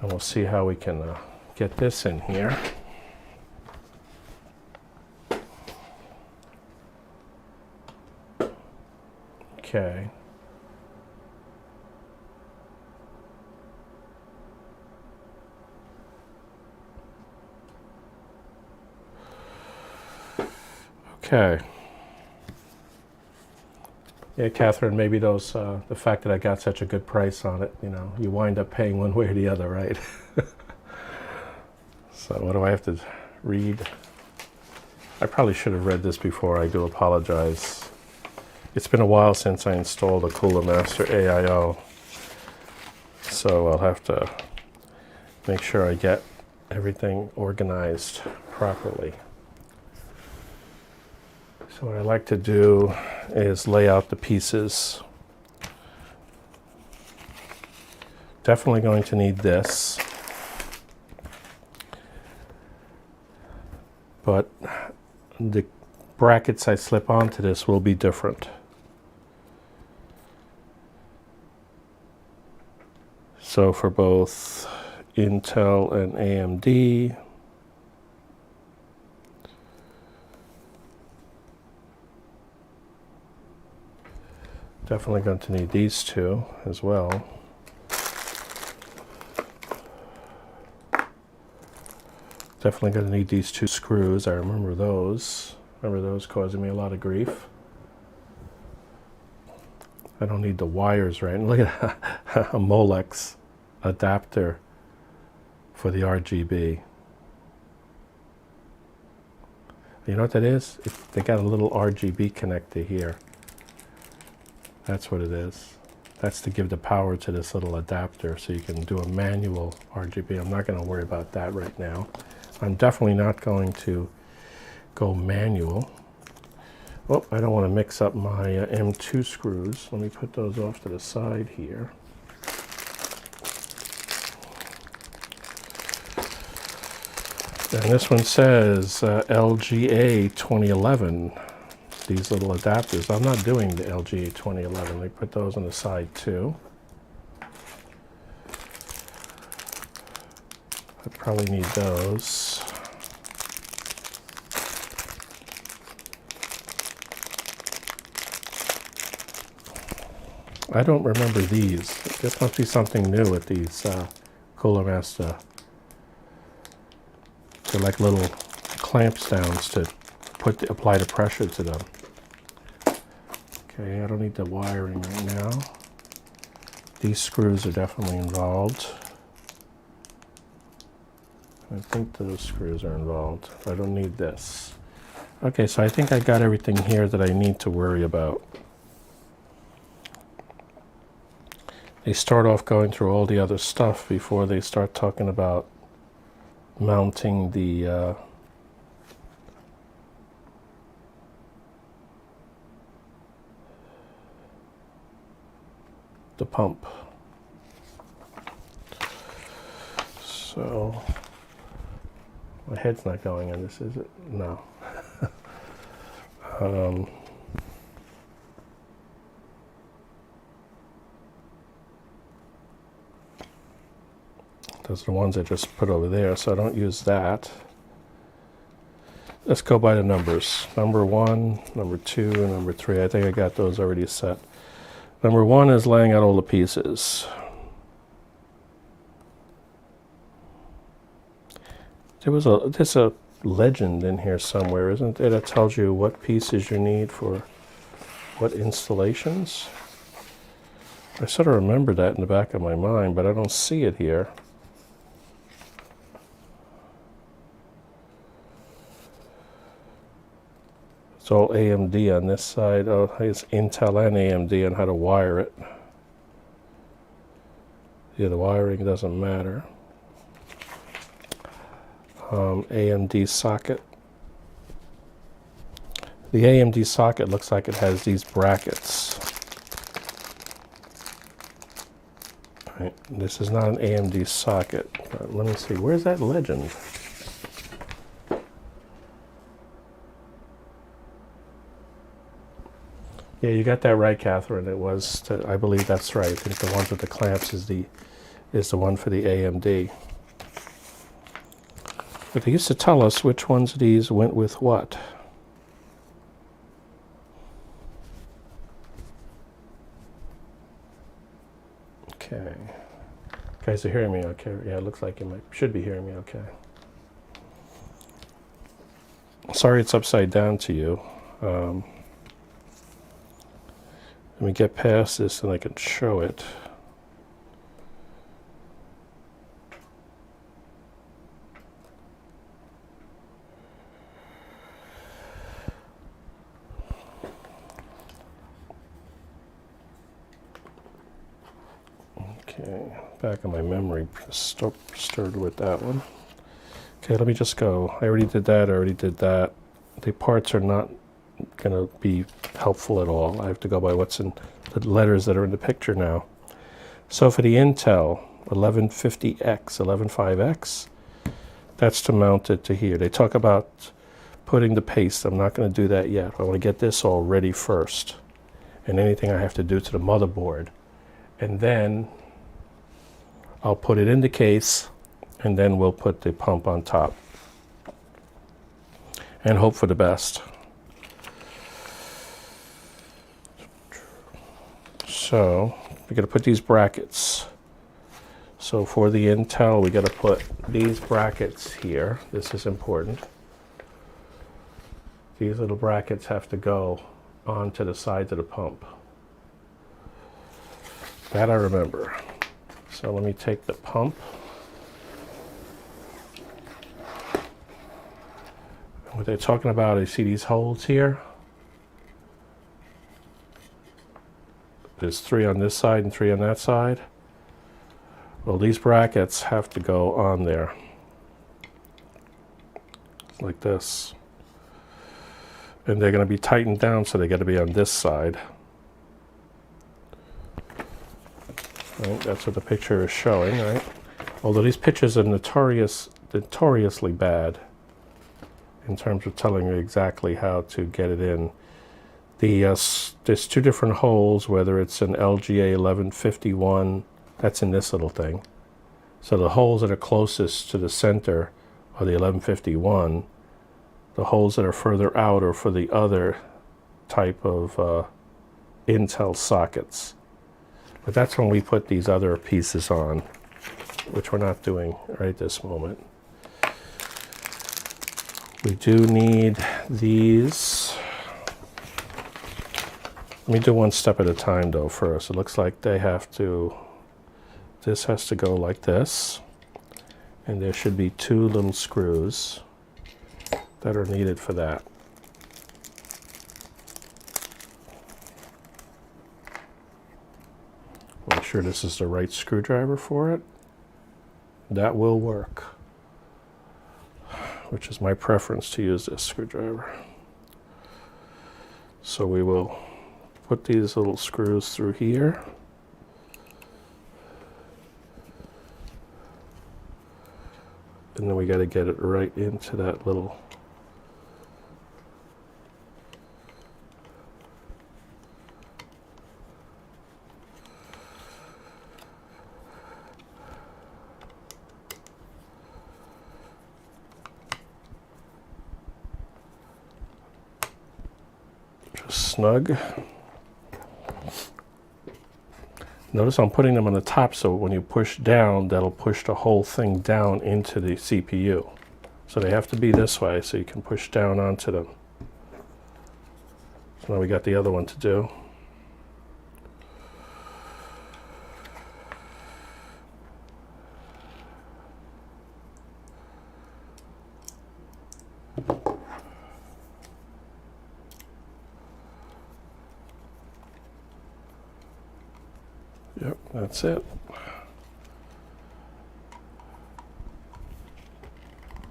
S1: And we'll see how we can get this in here. Okay. Okay. Yeah, Catherine, maybe those, the fact that I got such a good price on it, you know, you wind up paying one way or the other, right? So what do I have to read? I probably should have read this before. I do apologize. It's been a while since I installed a Cooler Master AIO, so I'll have to make sure I get everything organized properly. So what I like to do is lay out the pieces. Definitely going to need this, but the brackets I slip onto this will be different. So for both Intel and AMD, definitely going to need these two as well. Definitely going to need these two screws. I remember those. Remember those causing me a lot of grief. I don't need the wires, right? And look at a Molex adapter for the RGB. You know what that is? They got a little RGB connector here. That's what it is. That's to give the power to this little adapter so you can do a manual RGB. I'm not going to worry about that right now. I'm definitely not going to go manual. Oh, I don't want to mix up my M2 screws. Let me put those off to the side here. And this one says LGA 2011. These little adapters. I'm not doing the LGA 2011. They put those on the side too. I probably need those. I don't remember these. This must be something new with these Cooler Master. They're like little clamps downs to apply the pressure to them. Okay, I don't need the wiring right now. These screws are definitely involved. I think those screws are involved. I don't need this. Okay, so I think I got everything here that I need to worry about. They start off going through all the other stuff before they start talking about mounting the pump. So my head's not going in this, is it? No. Those are the ones I just put over there, so I don't use that. Let's go by the numbers. Number 1, number 2, and number 3. I think I got those already set. Number 1 is laying out all the pieces. There's a legend in here somewhere, isn't there, that tells you what pieces you need for what installations? I sort of remember that in the back of my mind, but I don't see it here. It's all AMD on this side. Oh, it's Intel and AMD on how to wire it. Yeah, the wiring doesn't matter. AMD socket. The AMD socket looks like it has these brackets. Right. This is not an AMD socket. But let me see. Where's that legend? Yeah, you got that right, Catherine. It was, I believe that's right. I think the ones with the clamps is the one for the AMD. But they used to tell us which ones of these went with what. Okay. You guys are hearing me okay? Yeah, it looks like you should be hearing me okay. Sorry it's upside down to you. Let me get past this and I can show it. Okay, back of my memory stirred with that one. Okay, let me just go. I already did that, I already did that. The parts are not going to be helpful at all. I have to go by what's in the letters that are in the picture now. So for the Intel 1150X, 115X, that's to mount it to here. They talk about putting the paste. I'm not going to do that yet. I want to get this all ready first, and anything I have to do to the motherboard, and then I'll put it in the case, and then we'll put the pump on top and hope for the best. So we got to put these brackets. So for the Intel, we got to put these brackets here. This is important. These little brackets have to go onto the sides of the pump. That I remember. So let me take the pump. What they're talking about, you see these holes here? There's 3 on this side and 3 on that side. Well, these brackets have to go on there. Like this. And they're going to be tightened down, so they got to be on this side. Right, that's what the picture is showing, right? Although these pictures are notoriously bad in terms of telling you exactly how to get it in. There's 2 different holes, whether it's an LGA 1151, that's in this little thing. So the holes that are closest to the center are the 1151. The holes that are further out are for the other type of Intel sockets. But that's when we put these other pieces on, which we're not doing right this moment. We do need these. Let me do one step at a time though first. It looks like they have to, this has to go like this. And there should be 2 little screws that are needed for that. Make sure this is the right screwdriver for it. That will work, which is my preference to use this screwdriver. So we will put these little screws through here. And then we got to get it right into that little snug. Notice I'm putting them on the top, so when you push down, that'll push the whole thing down into the CPU. So they have to be this way so you can push down onto them. So now we got the other one to do. Yep, that's it.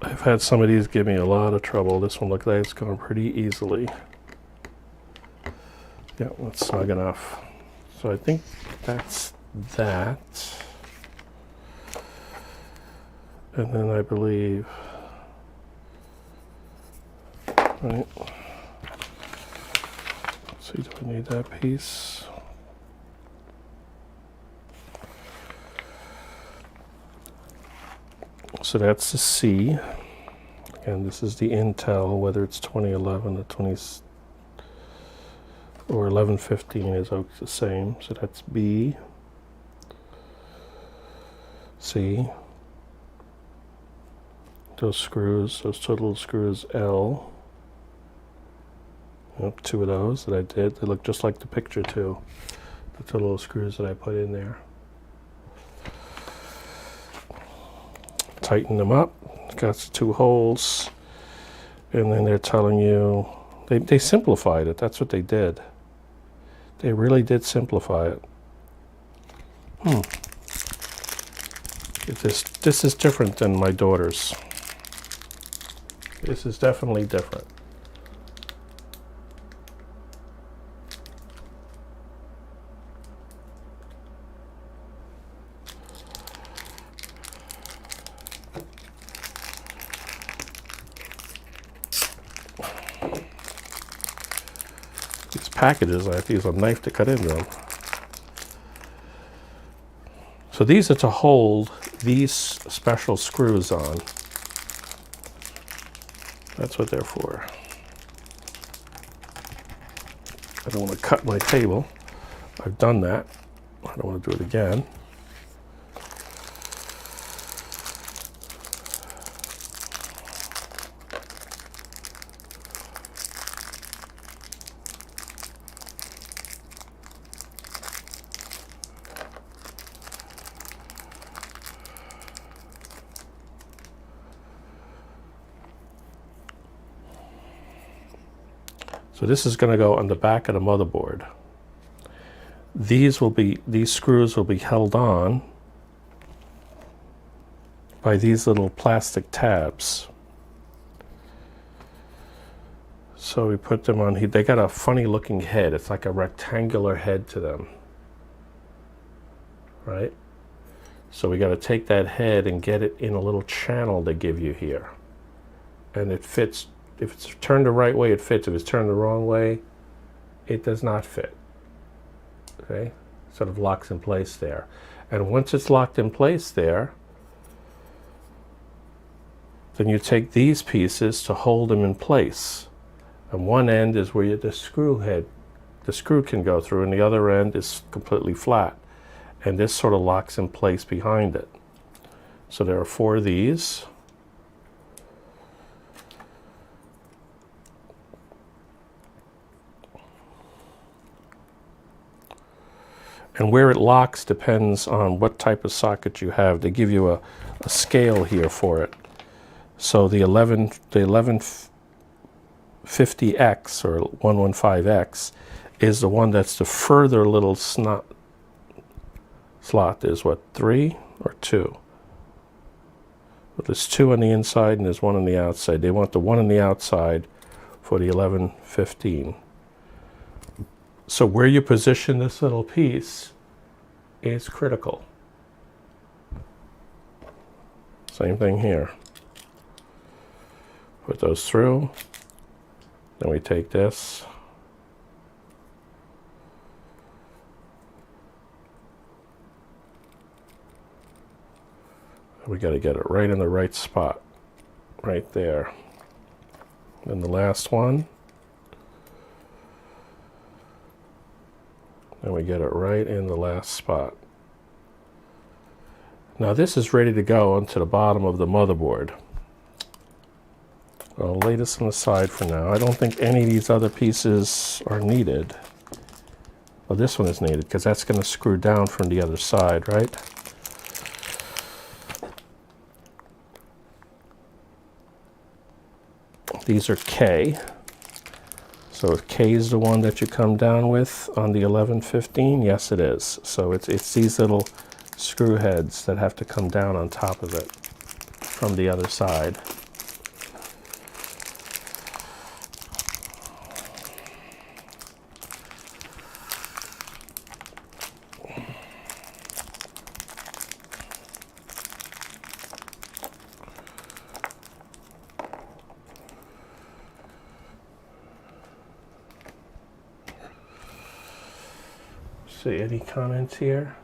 S1: I've had some of these give me a lot of trouble. This one looks like it's going pretty easily. Yep, that's snug enough. So I think that's that. And then I believe, right. Let's see, do I need that piece? So that's the C, and this is the Intel, whether it's 2011 or 1115 is the same. So that's B, C, those screws, those 2 little screws, L, yep, 2 of those that I did. They look just like the picture too, the 2 little screws that I put in there. Tighten them up, got the 2 holes, and then they're telling you, they simplified it. That's what they did. They really did simplify it. This is different than my daughter's. This is definitely different. These packages, I have to use a knife to cut into them. So these are to hold these special screws on. That's what they're for. I don't want to cut my table. I've done that. I don't want to do it again. So this is going to go on the back of the motherboard. These screws will be held on by these little plastic tabs. So we put them on here. They got a funny looking head. It's like a rectangular head to them, right? So we got to take that head and get it in a little channel they give you here. And it fits. If it's turned the right way, it fits. If it's turned the wrong way, it does not fit. Okay? Sort of locks in place there. And once it's locked in place there, then you take these pieces to hold them in place. And one end is where the screw can go through, and the other end is completely flat. And this sort of locks in place behind it. So there are 4 of these. And where it locks depends on what type of socket you have. They give you a scale here for it. So the 1150X or 115X is the one that's the further little slot. There's what, 3 or 2? But there's 2 on the inside and there's 1 on the outside. They want the one on the outside for the 1115. So where you position this little piece is critical. Same thing here. Put those through. Then we take this. We got to get it right in the right spot. Right there. And the last one. And we get it right in the last spot. Now this is ready to go onto the bottom of the motherboard. I'll lay this on the side for now. I don't think any of these other pieces are needed. Well, this one is needed because that's going to screw down from the other side, right? These are K. So if K is the one that you come down with on the 1115, yes it is. So it's these little screw heads that have to come down on top of it from the other side. See, any comments here?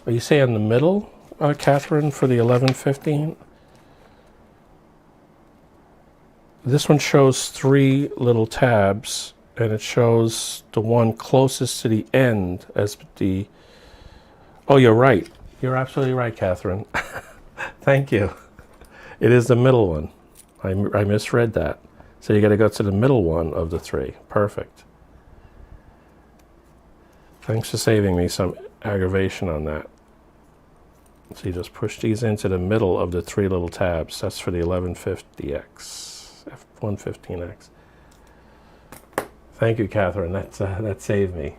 S1: Are you saying the middle, Catherine, for the 1115? This one shows 3 little tabs, and it shows the one closest to the end as the... Oh, you're right. You're absolutely right, Catherine. Thank you. It is the middle one. I misread that. So you got to go to the middle one of the 3. Perfect. Thanks for saving me some aggravation on that. So you just push these into the middle of the 3 little tabs. That's for the 1150X, 115X. Thank you, Catherine. That saved me.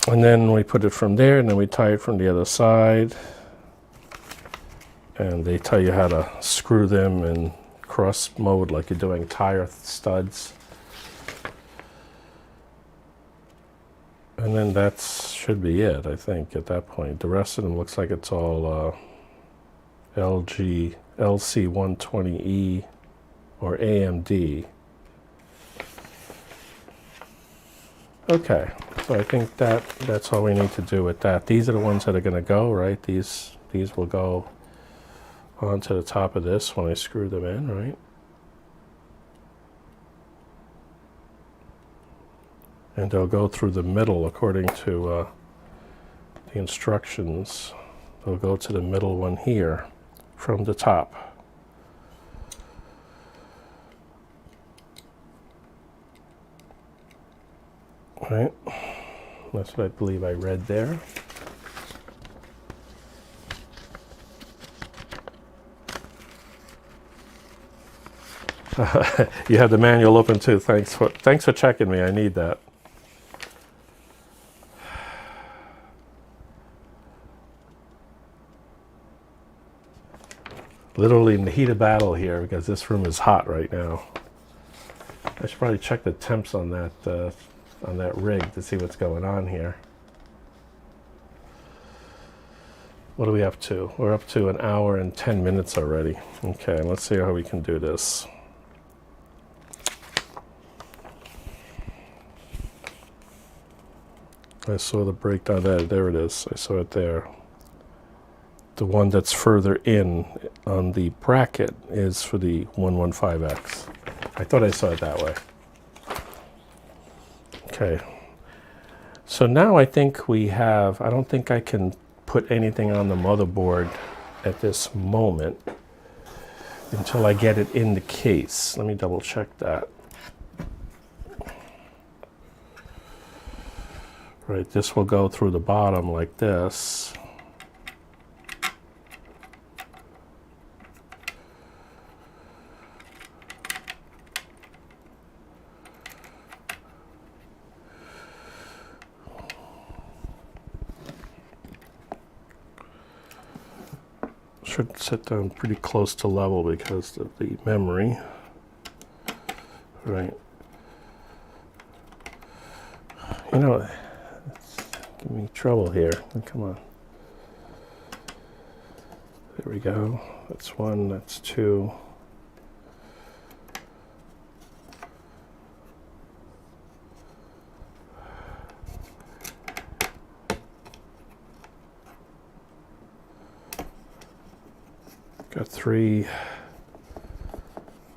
S1: And then we put it from there, and then we tie it from the other side. And they tell you how to screw them in cross mode like you're doing tire studs. And then that should be it, I think, at that point. The rest of them looks like it's all LC120E or AMD. Okay, so I think that's all we need to do with that. These are the ones that are going to go, right? These will go onto the top of this when I screw them in, right? And they'll go through the middle according to the instructions. They'll go to the middle one here from the top. Right? That's what I believe I read there. You have the manual open too. Thanks for checking me. I need that. Literally in the heat of battle here because this room is hot right now. I should probably check the temps on that rig to see what's going on here. What are we up to? We're up to 1 hour and 10 minutes already. Okay, let's see how we can do this. I saw the breakdown there it is. I saw it there. The one that's further in on the bracket is for the 115X. I thought I saw it that way. Okay. So now I think we have, I don't think I can put anything on the motherboard at this moment until I get it in the case. Let me double check that. Right, this will go through the bottom like this. Should sit down pretty close to level because of the memory. Right. You know, it's giving me trouble here. Come on. There we go. That's 1, that's 2. Got 3,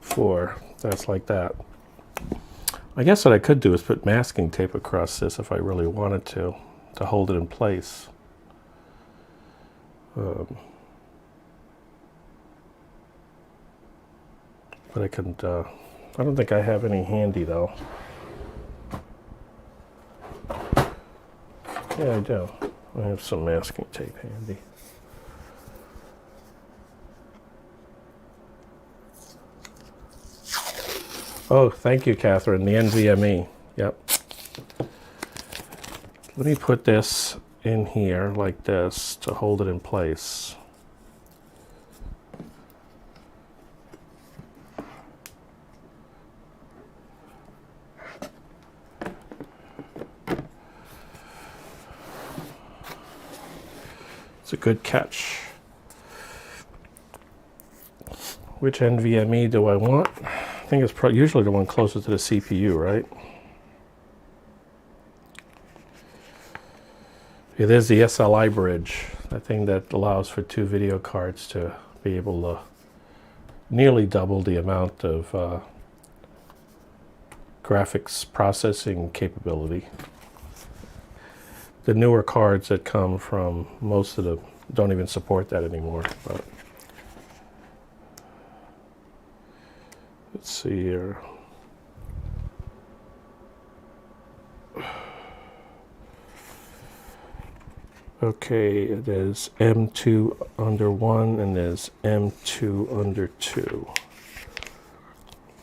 S1: 4. That's like that. I guess what I could do is put masking tape across this if I really wanted to hold it in place. But I couldn't, I don't think I have any handy though. Yeah, I do. I have some masking tape handy. Oh, thank you, Catherine. The NVMe. Yep. Let me put this in here like this to hold it in place. It's a good catch. Which NVMe do I want? I think it's usually the one closer to the CPU, right? It is the SLI bridge, that thing that allows for 2 video cards to be able to nearly double the amount of graphics processing capability. The newer cards that come from most of them don't even support that anymore. But let's see here. Okay, there's M2 under 1 and there's M2 under 2.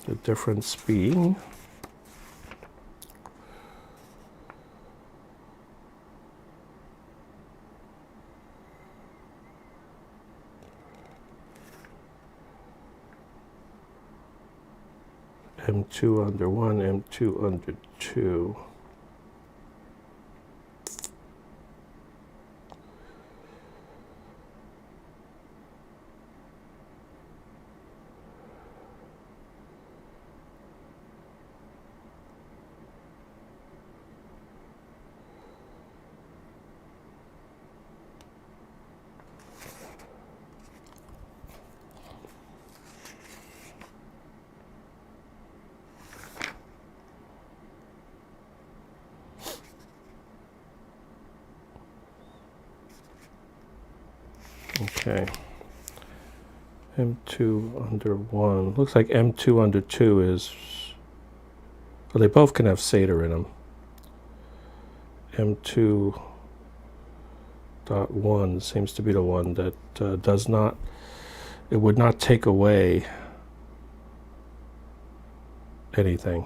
S1: The difference being M2 under 1, M2 under 2. Okay, M2 under 1. Looks like M2 under 2 is, well, they both can have SATA in them. M2.1 seems to be the one that does not, it would not take away anything.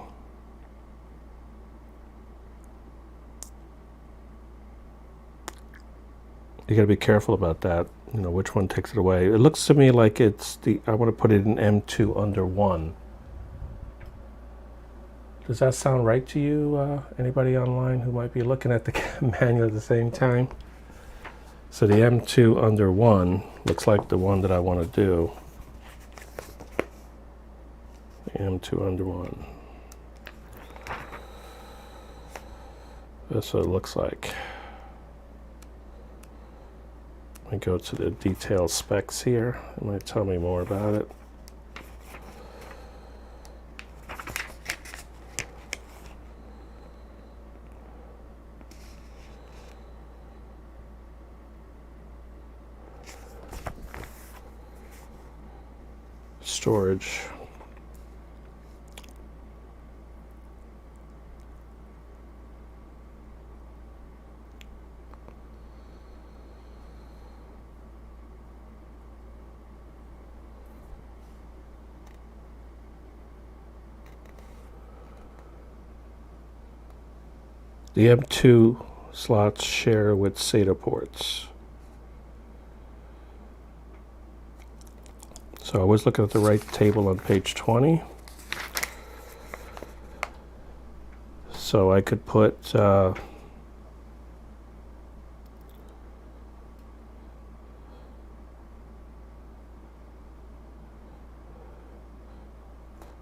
S1: You got to be careful about that, you know, which one takes it away. It looks to me like it's I want to put it in M2 under 1. Does that sound right to you, anybody online who might be looking at the manual at the same time? So the M2 under 1 looks like the one that I want to do. The M2 under 1. That's what it looks like. Let me go to the detailed specs here. It might tell me more about it. Storage. The M2 slots share with SATA ports. So I was looking at the right table on page 20. So I could put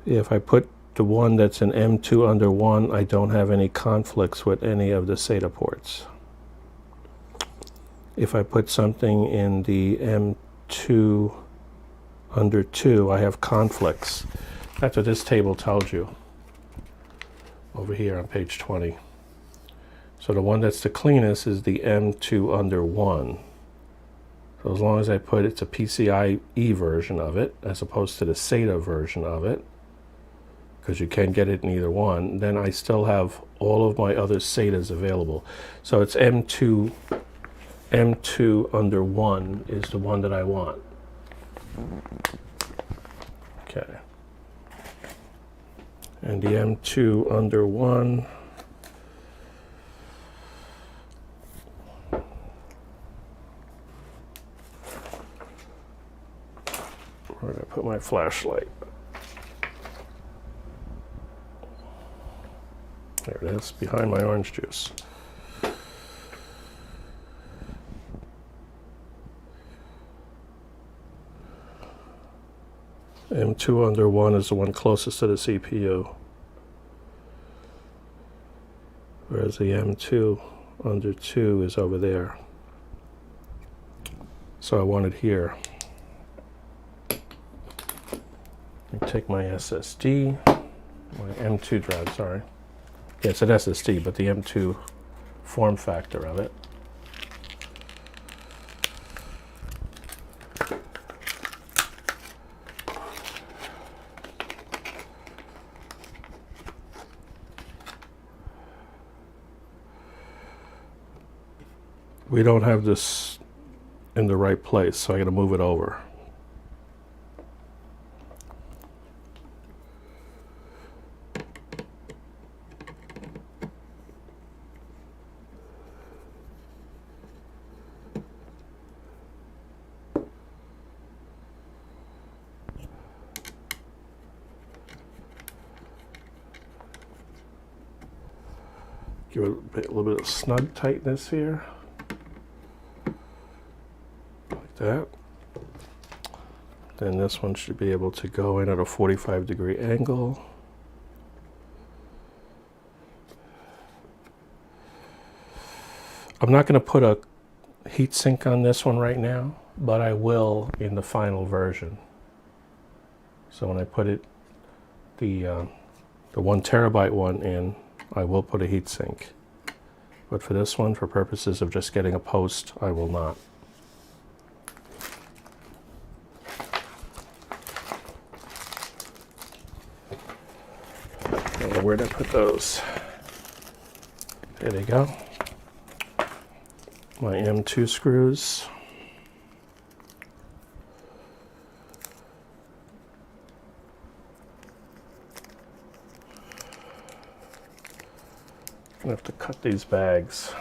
S1: if I put the one that's in M2 under 1, I don't have any conflicts with any of the SATA ports. If I put something in the M2 under 2, I have conflicts. That's what this table tells you over here on page 20. So the one that's the cleanest is the M2 under 1. So as long as I put it's a PCIe version of it, as opposed to the SATA version of it, because you can get it in either one, then I still have all of my other SATAs available. So it's M2 under 1 is the one that I want. Okay. And the M2 under 1, where did I put my flashlight? There it is, behind my orange juice. M2 under 1 is the one closest to the CPU, whereas the M2 under 2 is over there. So I want it here. I take my SSD, my M2 drive, sorry. Yeah, it's an SSD, but the M2 form factor of it. We don't have this in the right place, so I got to move it over. Give it a little bit of snug tightness here, like that. Then this one should be able to go in at a 45-degree angle. I'm not going to put a heat sink on this one right now, but I will in the final version. So when I put it, the 1 terabyte one in, I will put a heat sink. But for this one, for purposes of just getting a post, I will not. Where'd I put those? There they go. My M2 screws. I have to cut these bags.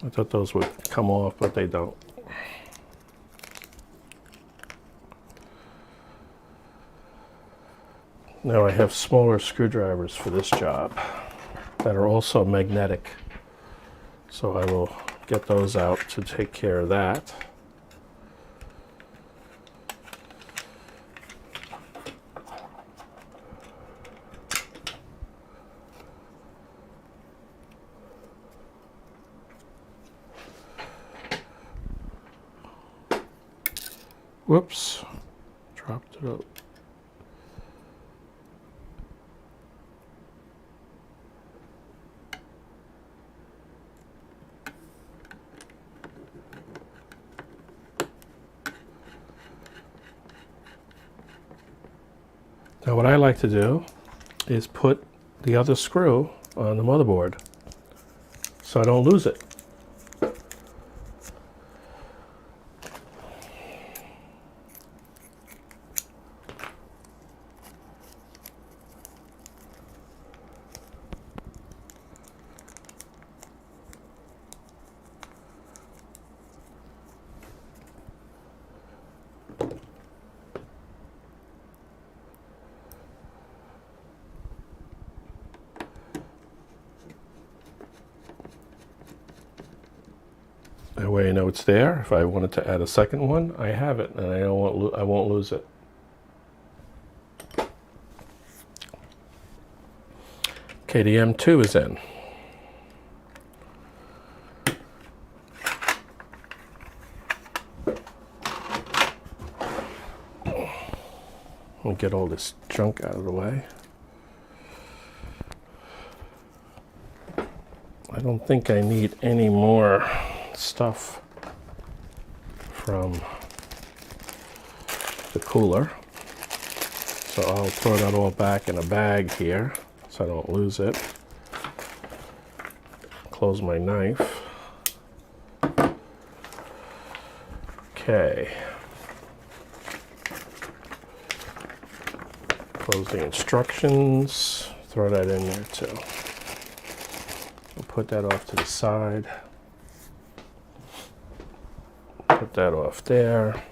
S1: I thought those would come off, but they don't. Now I have smaller screwdrivers for this job that are also magnetic. So I will get those out to take care of that. Whoops, dropped it up. Now what I like to do is put the other screw on the motherboard so I don't lose it. That way I know it's there. If I wanted to add a second one, I have it, and I won't lose it. Okay, the M2 is in. Let me get all this junk out of the way. I don't think I need any more stuff from the cooler. So I'll throw that all back in a bag here so I don't lose it. Close my knife. Okay. Close the instructions. Throw that in there too. We'll put that off to the side. Put that off there.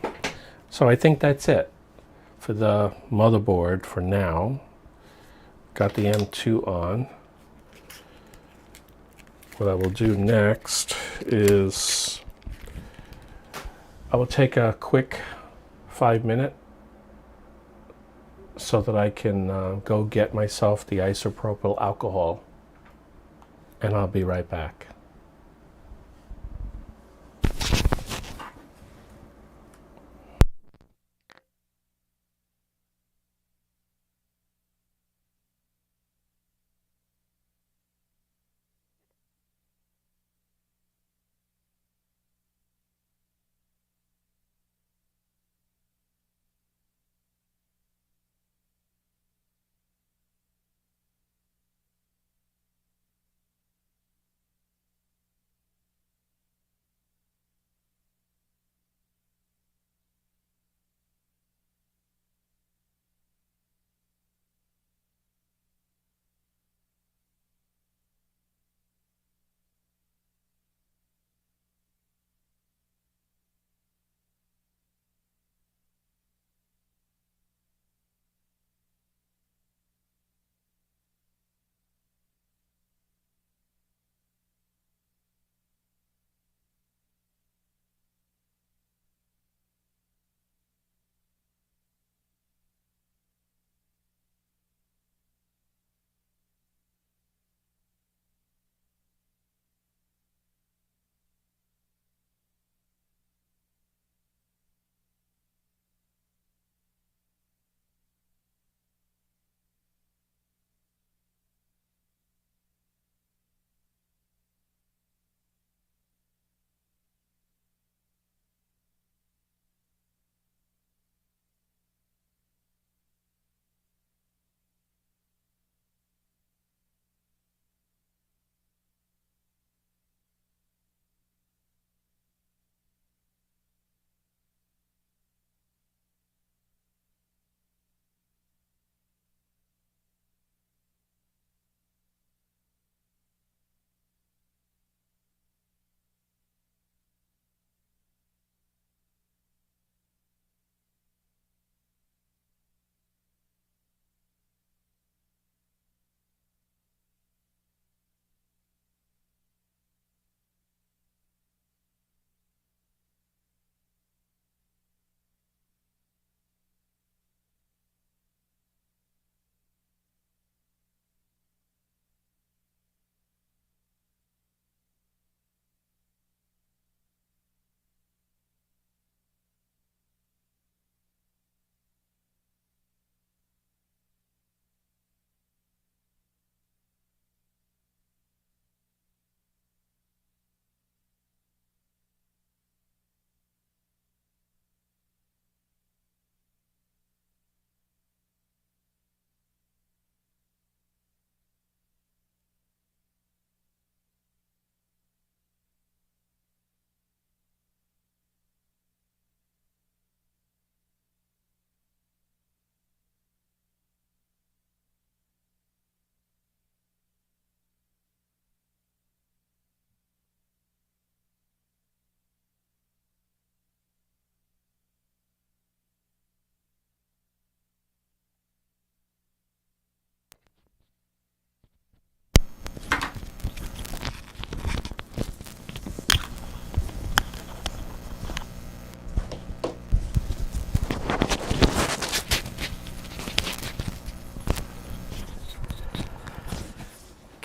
S1: So I think that's it for the motherboard for now. Got the M2 on. What I will do next is I will take a quick 5-minute so that I can go get myself the isopropyl alcohol, and I'll be right back.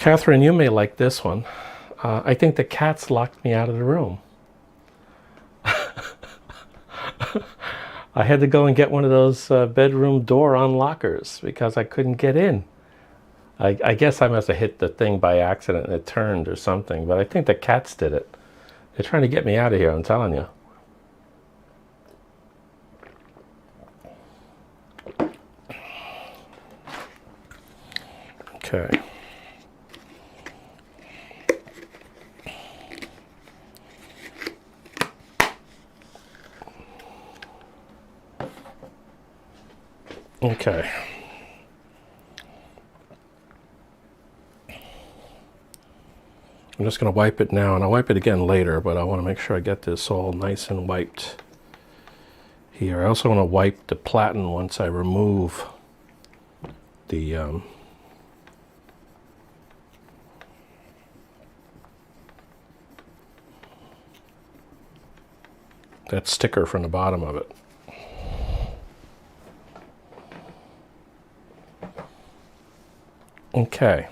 S1: Catherine, you may like this one. I think the cats locked me out of the room. I had to go and get one of those bedroom door unlockers because I couldn't get in. I guess I must have hit the thing by accident and it turned or something, but I think the cats did it. They're trying to get me out of here, I'm telling you. Okay. Okay. I'm just going to wipe it now, and I'll wipe it again later, but I want to make sure I get this all nice and wiped here. I also want to wipe the platen once I remove the that sticker from the bottom of it. Okay,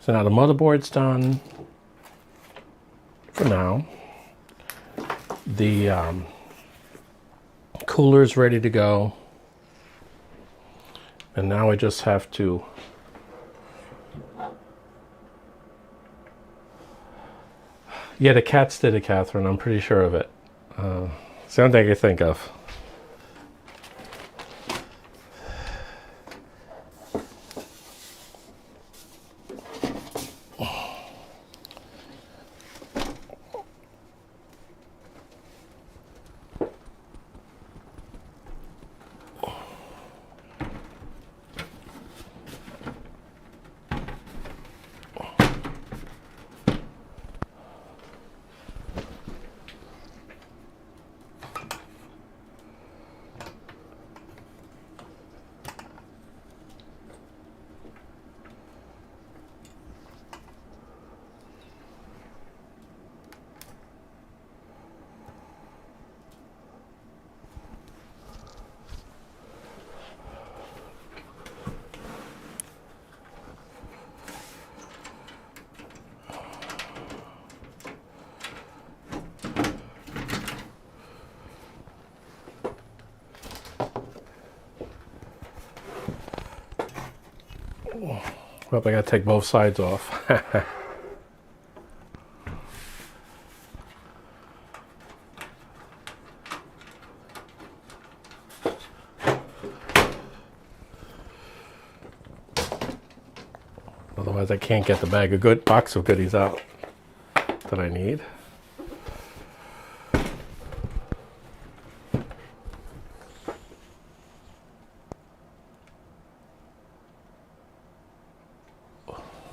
S1: so now the motherboard's done for now. The cooler's ready to go. And now I just have to yeah, the cats did it, Catherine. I'm pretty sure of it. It's the only thing I can think of. Well, I gotta take both sides off. Otherwise I can't get the box of goodies out that I need.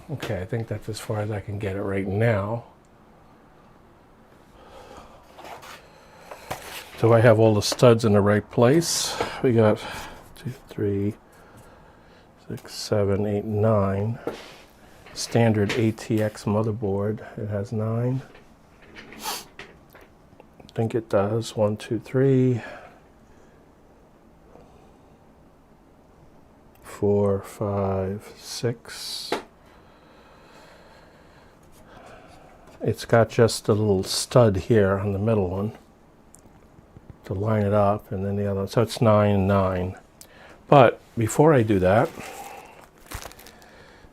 S1: Okay, I think that's as far as I can get it right now. So I have all the studs in the right place. We got 2, 3, 6, 7, 8, 9. Standard ATX motherboard. It has 9. I think it does. 1, 2, 3, 4, 5, 6. It's got just a little stud here on the middle one to line it up, and then the other one. So it's 9 and 9. But before I do that,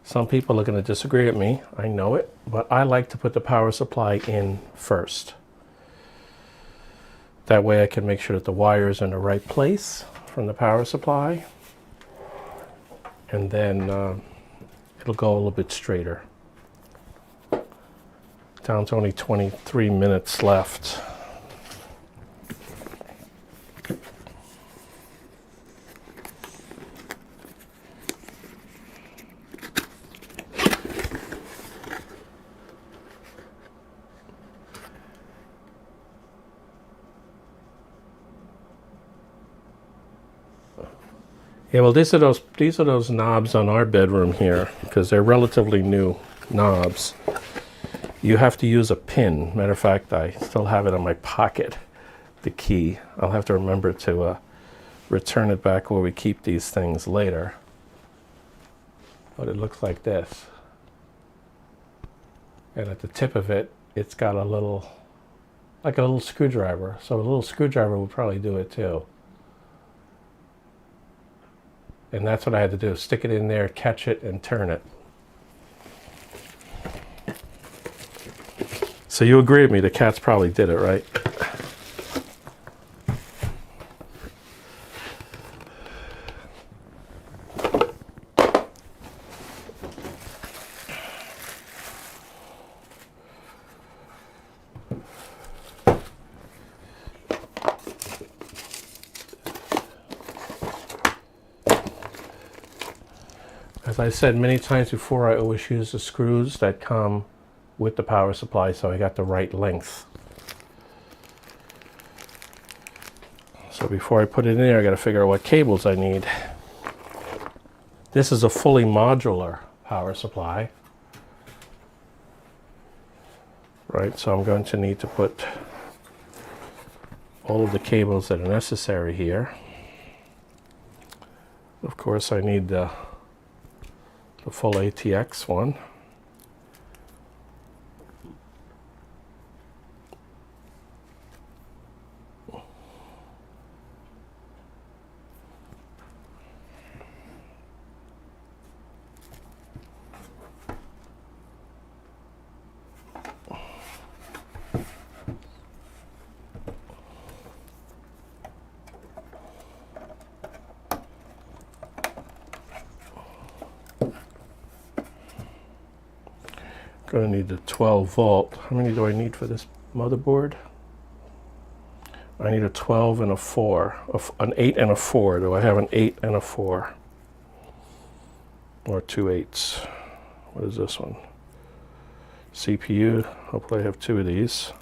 S1: some people are going to disagree with me. I know it, but I like to put the power supply in first. That way I can make sure that the wires are in the right place from the power supply, and then it'll go a little bit straighter. Down to only 23 minutes left. Yeah, well, these are those knobs on our bedroom here, because they're relatively new knobs. You have to use a pin. Matter of fact, I still have it in my pocket, the key. I'll have to remember to return it back where we keep these things later. But it looks like this. And at the tip of it, it's got a little, like a little screwdriver. So a little screwdriver would probably do it too. And that's what I had to do, stick it in there, catch it, and turn it. So you agree with me, the cats probably did it, right? As I said many times before, I always use the screws that come with the power supply so I got the right length. So before I put it in there, I got to figure out what cables I need. This is a fully modular power supply, right? So I'm going to need to put all of the cables that are necessary here. Of course, I need the full ATX one. Going to need the 12 volt. How many do I need for this motherboard? I need a 12 and a 4, an 8 and a 4. Do I have an 8 and a 4? Or 2 8s? What is this one? CPU. Hopefully I have 2 of these.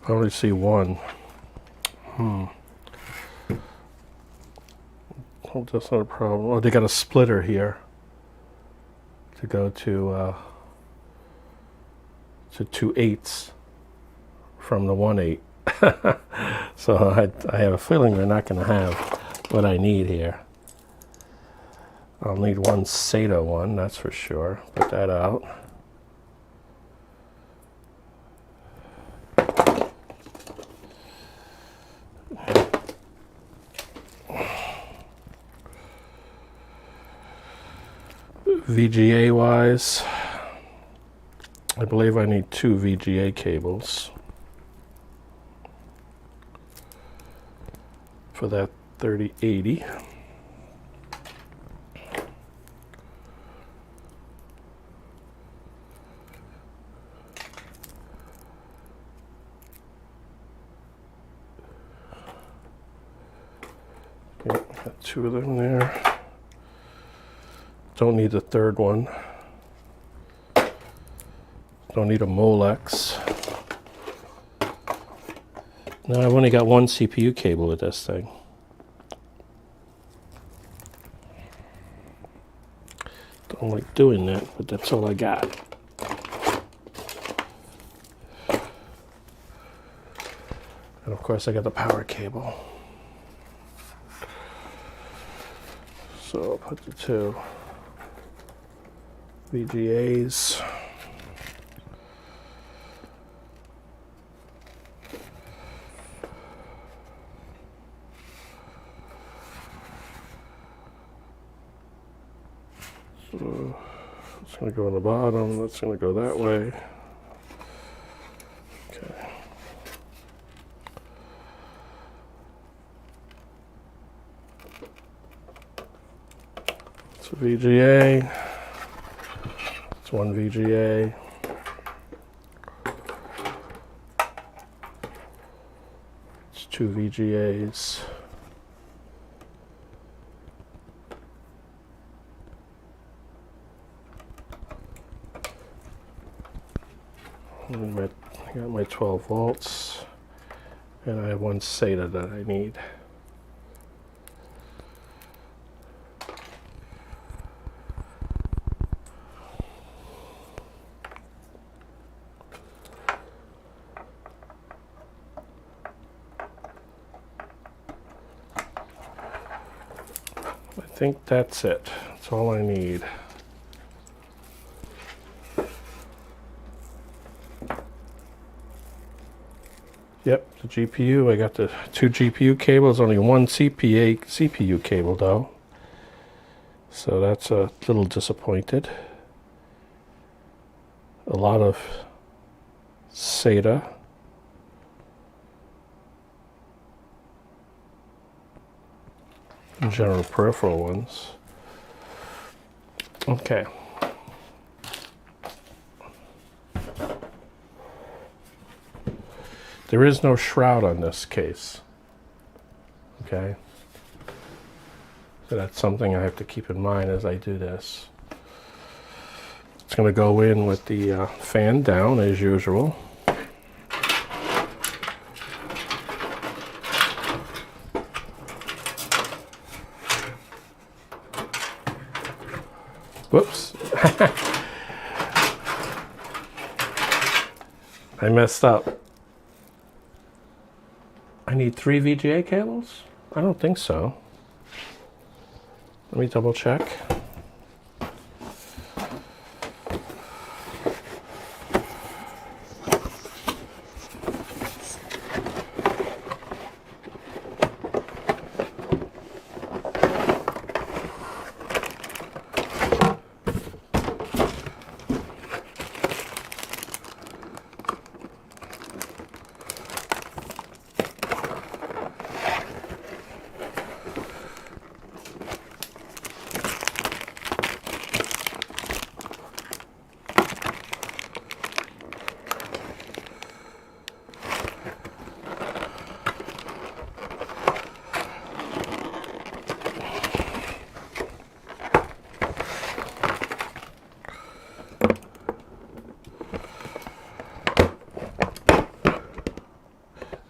S1: I only see one. Oh, that's not a problem. Oh, they got a splitter here to go to 2 8s from the 1 8. So I have a feeling they're not going to have what I need here. I'll need one SATA one, that's for sure. Put that out. VGA wise, I believe I need 2 VGA cables for that 3080. Okay, got 2 of them there. Don't need the third one. Don't need a Molex. No, I've only got one CPU cable with this thing. Don't like doing that, but that's all I got. And of course I got the power cable. So I'll put the 2 VGAs. So it's going to go on the bottom, that's going to go that way. Okay. It's a VGA. It's 1 VGA. It's 2 VGAs. I got my 12 volts, and I have one SATA that I need. I think that's it. That's all I need. Yep, the GPU. I got the 2 GPU cables, only one CPU cable though. So that's a little disappointed. A lot of SATA. General peripheral ones. Okay. There is no shroud on this case. Okay. So that's something I have to keep in mind as I do this. It's going to go in with the fan down as usual. Whoops. I messed up. I need 3 VGA cables? I don't think so. Let me double check.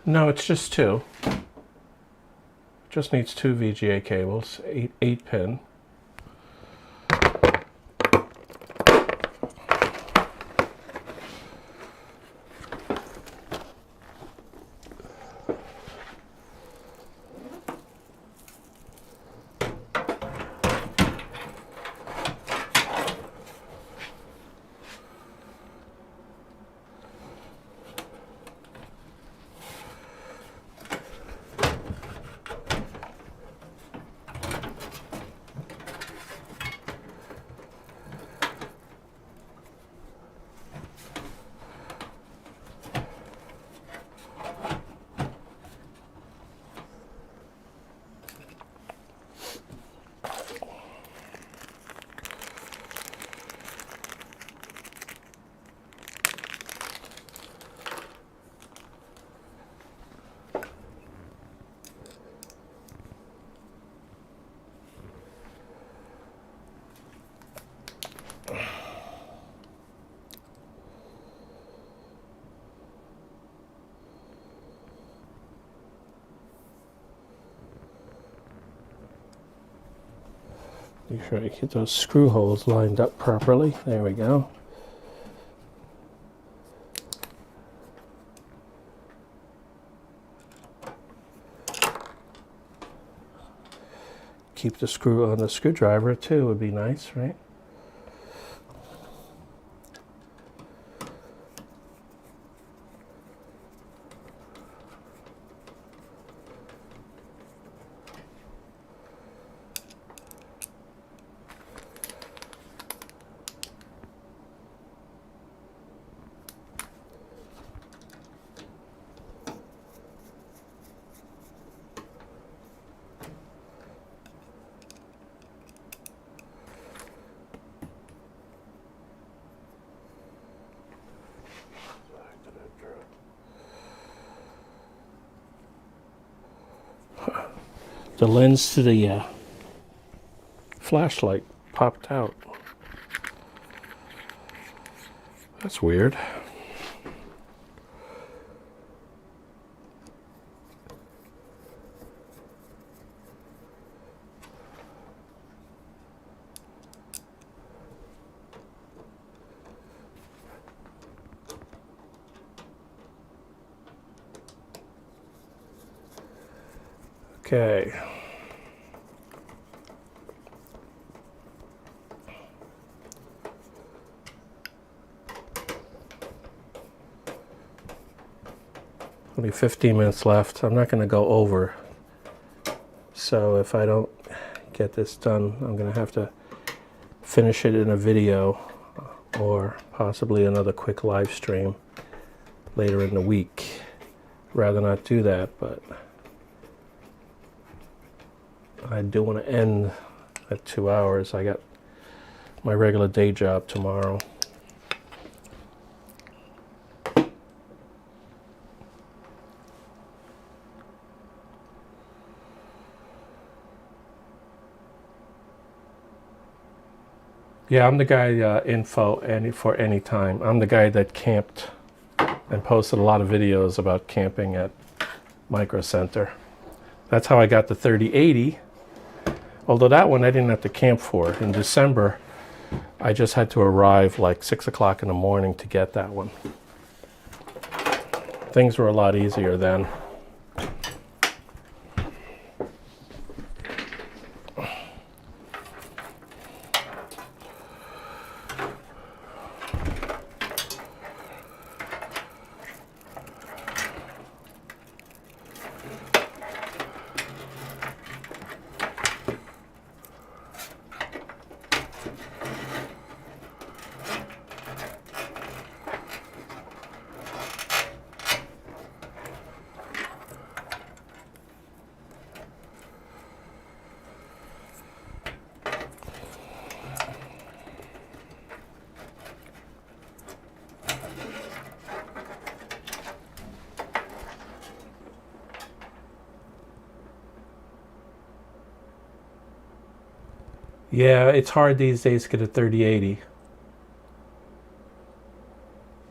S1: No, it's just 2. Just needs 2 VGA cables, 8 pin. Make sure I get those screw holes lined up properly. There we go. Keep the screw on the screwdriver too would be nice, right? The lens to the flashlight popped out. That's weird. Okay. Only 15 minutes left. I'm not going to go over. So if I don't get this done, I'm going to have to finish it in a video or possibly another quick live stream later in the week. Rather not do that, but I do want to end at 2 hours. I got my regular day job tomorrow. Yeah, I'm the guy, info for any time. I'm the guy that camped and posted a lot of videos about camping at Micro Center. That's how I got the 3080. Although that one I didn't have to camp for. In December, I just had to arrive like 6 o'clock in the morning to get that one. Things were a lot easier then. Yeah, it's hard these days to get a 3080.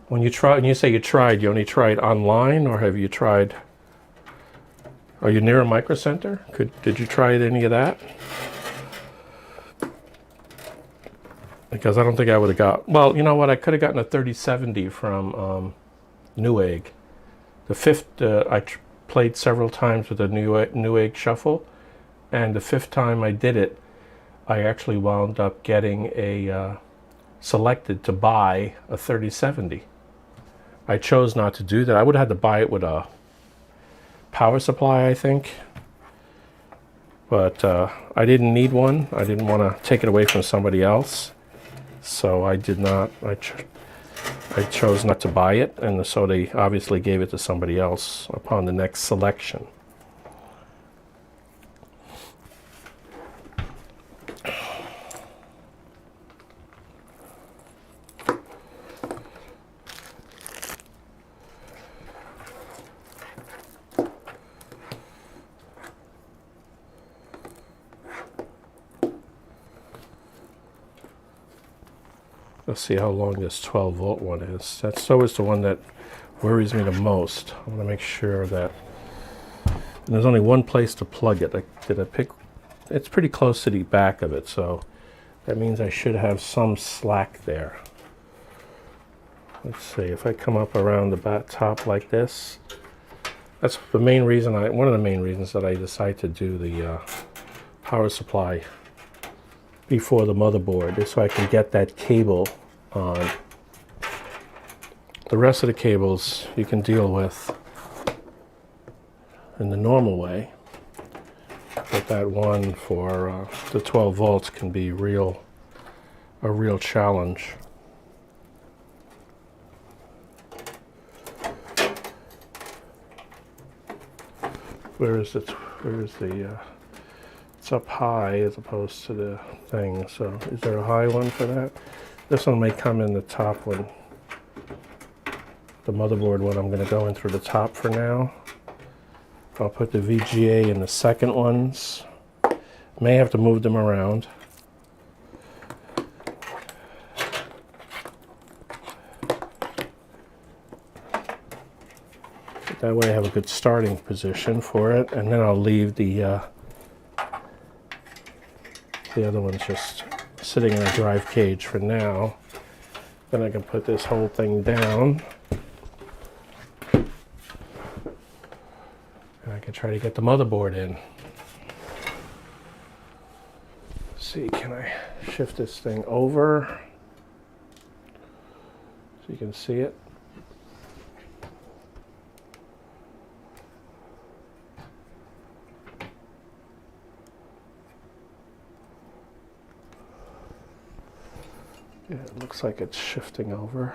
S1: When you say you tried, you only tried online, or have you tried? Are you near a Micro Center? Did you try any of that? Because I don't think I would have got. Well, you know what? I could have gotten a 3070 from Newegg. The fifth, I played several times with the Newegg Shuffle, and the fifth time I did it, I actually wound up getting selected to buy a 3070. I chose not to do that. I would have had to buy it with a power supply, I think. But I didn't need one. I didn't want to take it away from somebody else. So I did not. I chose not to buy it, and so they obviously gave it to somebody else upon the next selection. Let's see how long this 12 volt one is. That's always the one that worries me the most. I want to make sure that there's only one place to plug it. It's pretty close to the back of it, so that means I should have some slack there. Let's see, if I come up around the top like this, that's the main reason one of the main reasons that I decided to do the power supply before the motherboard, is so I can get that cable on. The rest of the cables you can deal with in the normal way, but that one for the 12 volts can be a real challenge. Where is it? It's up high as opposed to the thing. So is there a high one for that? This one may come in the top one. The motherboard one, I'm going to go in through the top for now. I'll put the VGA in the second ones. May have to move them around. That way I have a good starting position for it, and then I'll leave the other one's just sitting in a drive cage for now. Then I can put this whole thing down. And I can try to get the motherboard in. Can I shift this thing over so you can see it? Yeah, it looks like it's shifting over.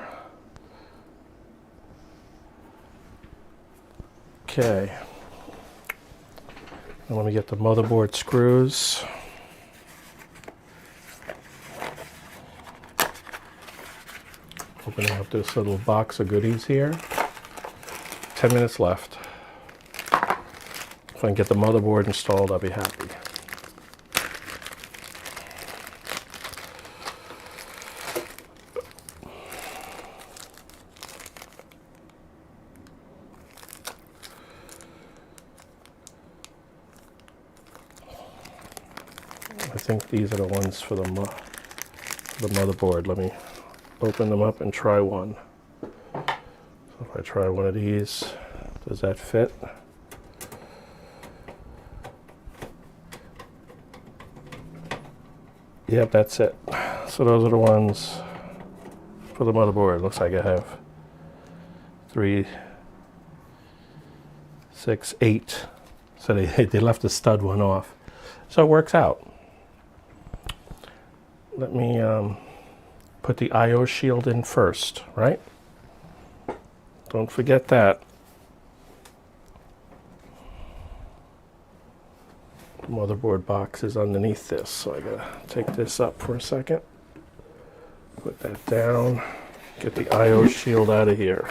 S1: Okay. And let me get the motherboard screws. Opening up this little box of goodies here. 10 minutes left. If I can get the motherboard installed, I'll be happy. I think these are the ones for the motherboard. Let me open them up and try one. So if I try one of these, does that fit? Yep, that's it. So those are the ones for the motherboard. Looks like I have 3, 6, 8. So they left the stud one off. So it works out. Let me put the I/O shield in first, right? Don't forget that. The motherboard box is underneath this, so I gotta take this up for a second. Put that down. Get the I/O shield out of here.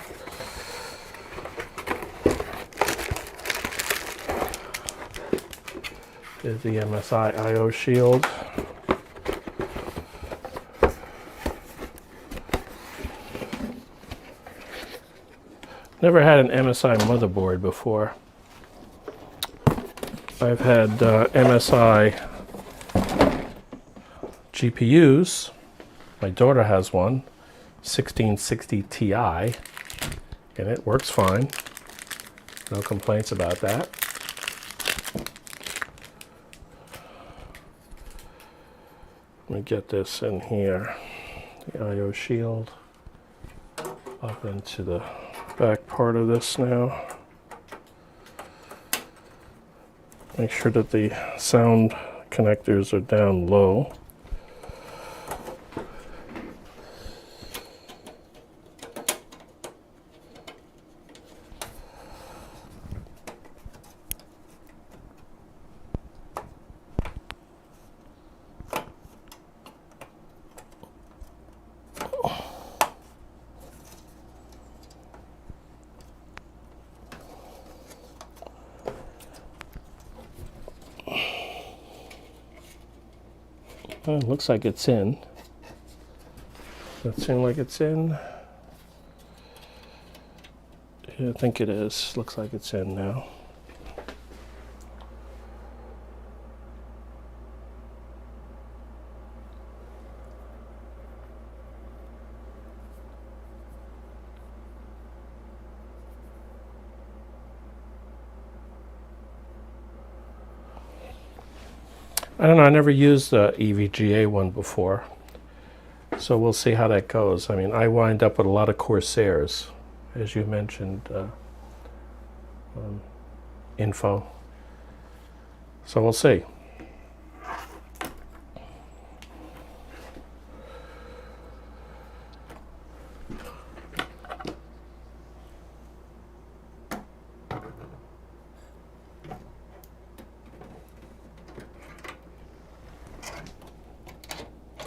S1: There's the MSI I/O shield. Never had an MSI motherboard before. I've had MSI GPUs. My daughter has one, 1660 Ti, and it works fine. No complaints about that. Let me get this in here. The I/O shield up into the back part of this now. Make sure that the sound connectors are down low. It looks like it's in. Does that seem like it's in? Yeah, I think it is. Looks like it's in now. I don't know, I never used the EVGA one before, so we'll see how that goes. I mean, I wind up with a lot of Corsairs, as you mentioned, info. So we'll see.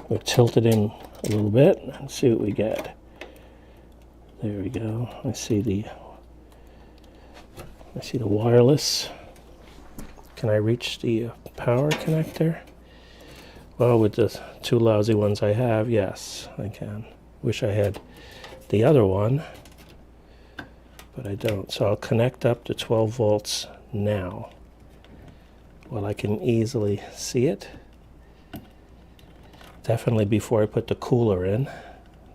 S1: We'll tilt it in a little bit and see what we get. There we go. I see the wireless. Can I reach the power connector? Well, with the two lousy ones I have, yes, I can. Wish I had the other one, but I don't. So I'll connect up to 12 volts now. Well, I can easily see it. Definitely before I put the cooler in,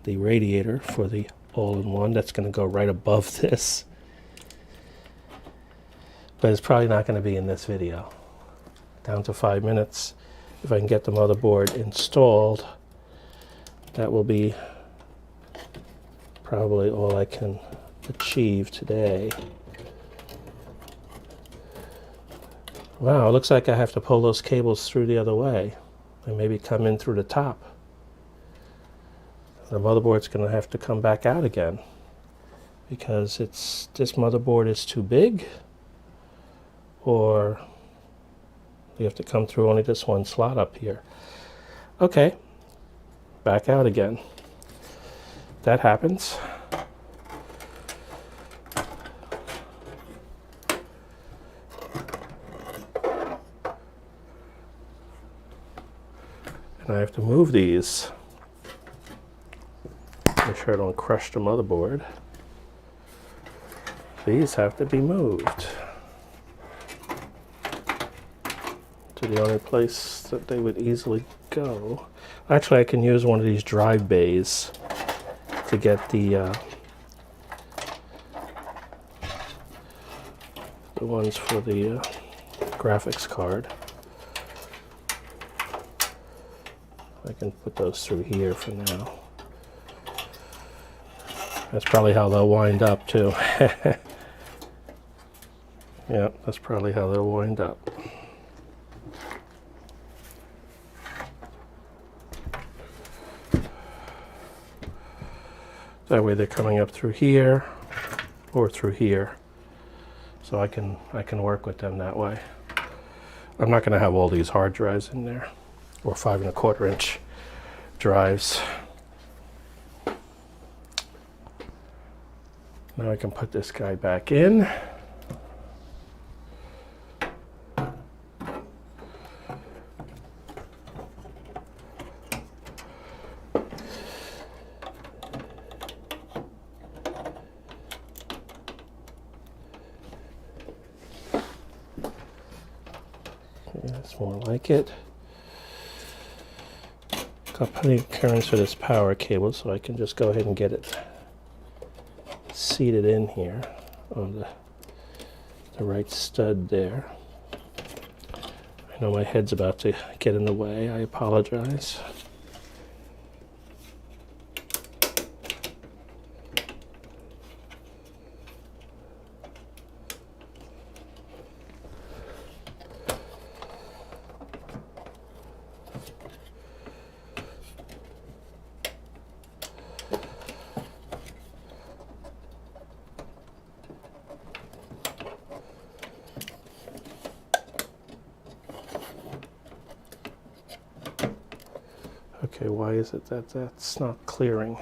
S1: the radiator for the all-in-one, that's going to go right above this. But it's probably not going to be in this video. Down to 5 minutes. if I can get the motherboard installed, that will be probably all I can achieve today. Wow, it looks like I have to pull those cables through the other way and maybe come in through the top. The motherboard's going to have to come back out again because this motherboard is too big, or you have to come through only this one slot up here. Okay, back out again. That happens. And I have to move these. Make sure I don't crush the motherboard. These have to be moved to the only place that they would easily go. Actually, I can use one of these drive bays to get the ones for the graphics card. I can put those through here for now. That's probably how they'll wind up too. Yeah, that's probably how they'll wind up. That way they're coming up through here or through here. So I can work with them that way. I'm not going to have all these hard drives in there, or 5 1/4 inch drives. Now I can put this guy back in. That's more like it. Got plenty of currents for this power cable, so I can just go ahead and get it seated in here on the right stud there. I know my head's about to get in the way. I apologize. Okay, why is it that that's not clearing?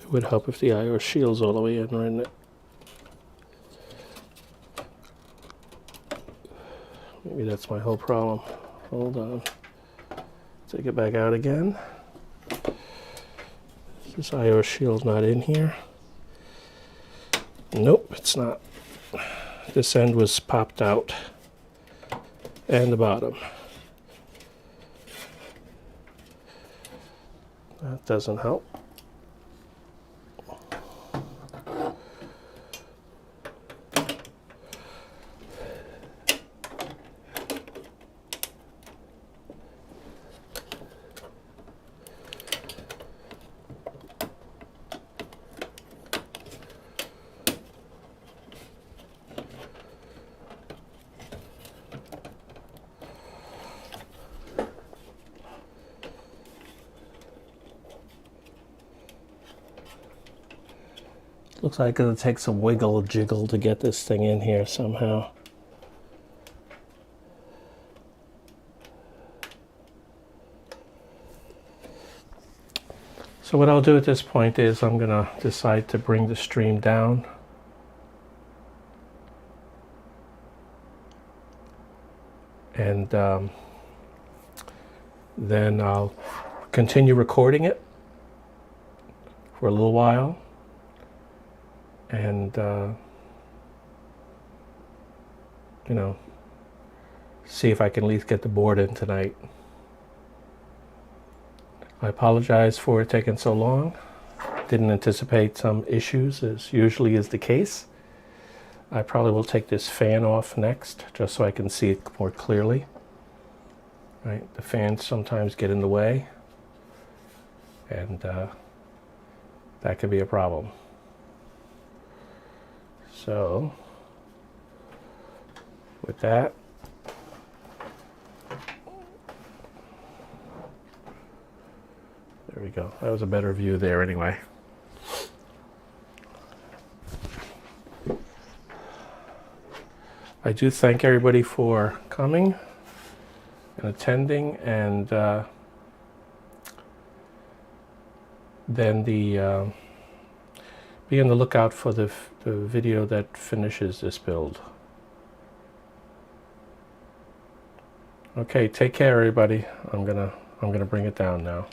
S1: It would help if the IO shield's all the way in, wouldn't it? Maybe that's my whole problem. Hold on. Take it back out again. Is this IO shield not in here? Nope, it's not. This end was popped out, and the bottom. That doesn't help. Looks like it'll take some wiggle jiggle to get this thing in here somehow. So what I'll do at this point is I'm gonna decide to bring the stream down. And then I'll continue recording it for a little while. And, you know, see if I can at least get the board in tonight. I apologize for it taking so long. didn't anticipate some issues, as usually is the case. I probably will take this fan off next, just so I can see it more clearly. Right, the fans sometimes get in the way, and that could be a problem. So, with that, there we go. That was a better view there anyway. I do thank everybody for coming and attending, and then be on the lookout for the video that finishes this build. Okay, take care everybody. I'm gonna bring it down now.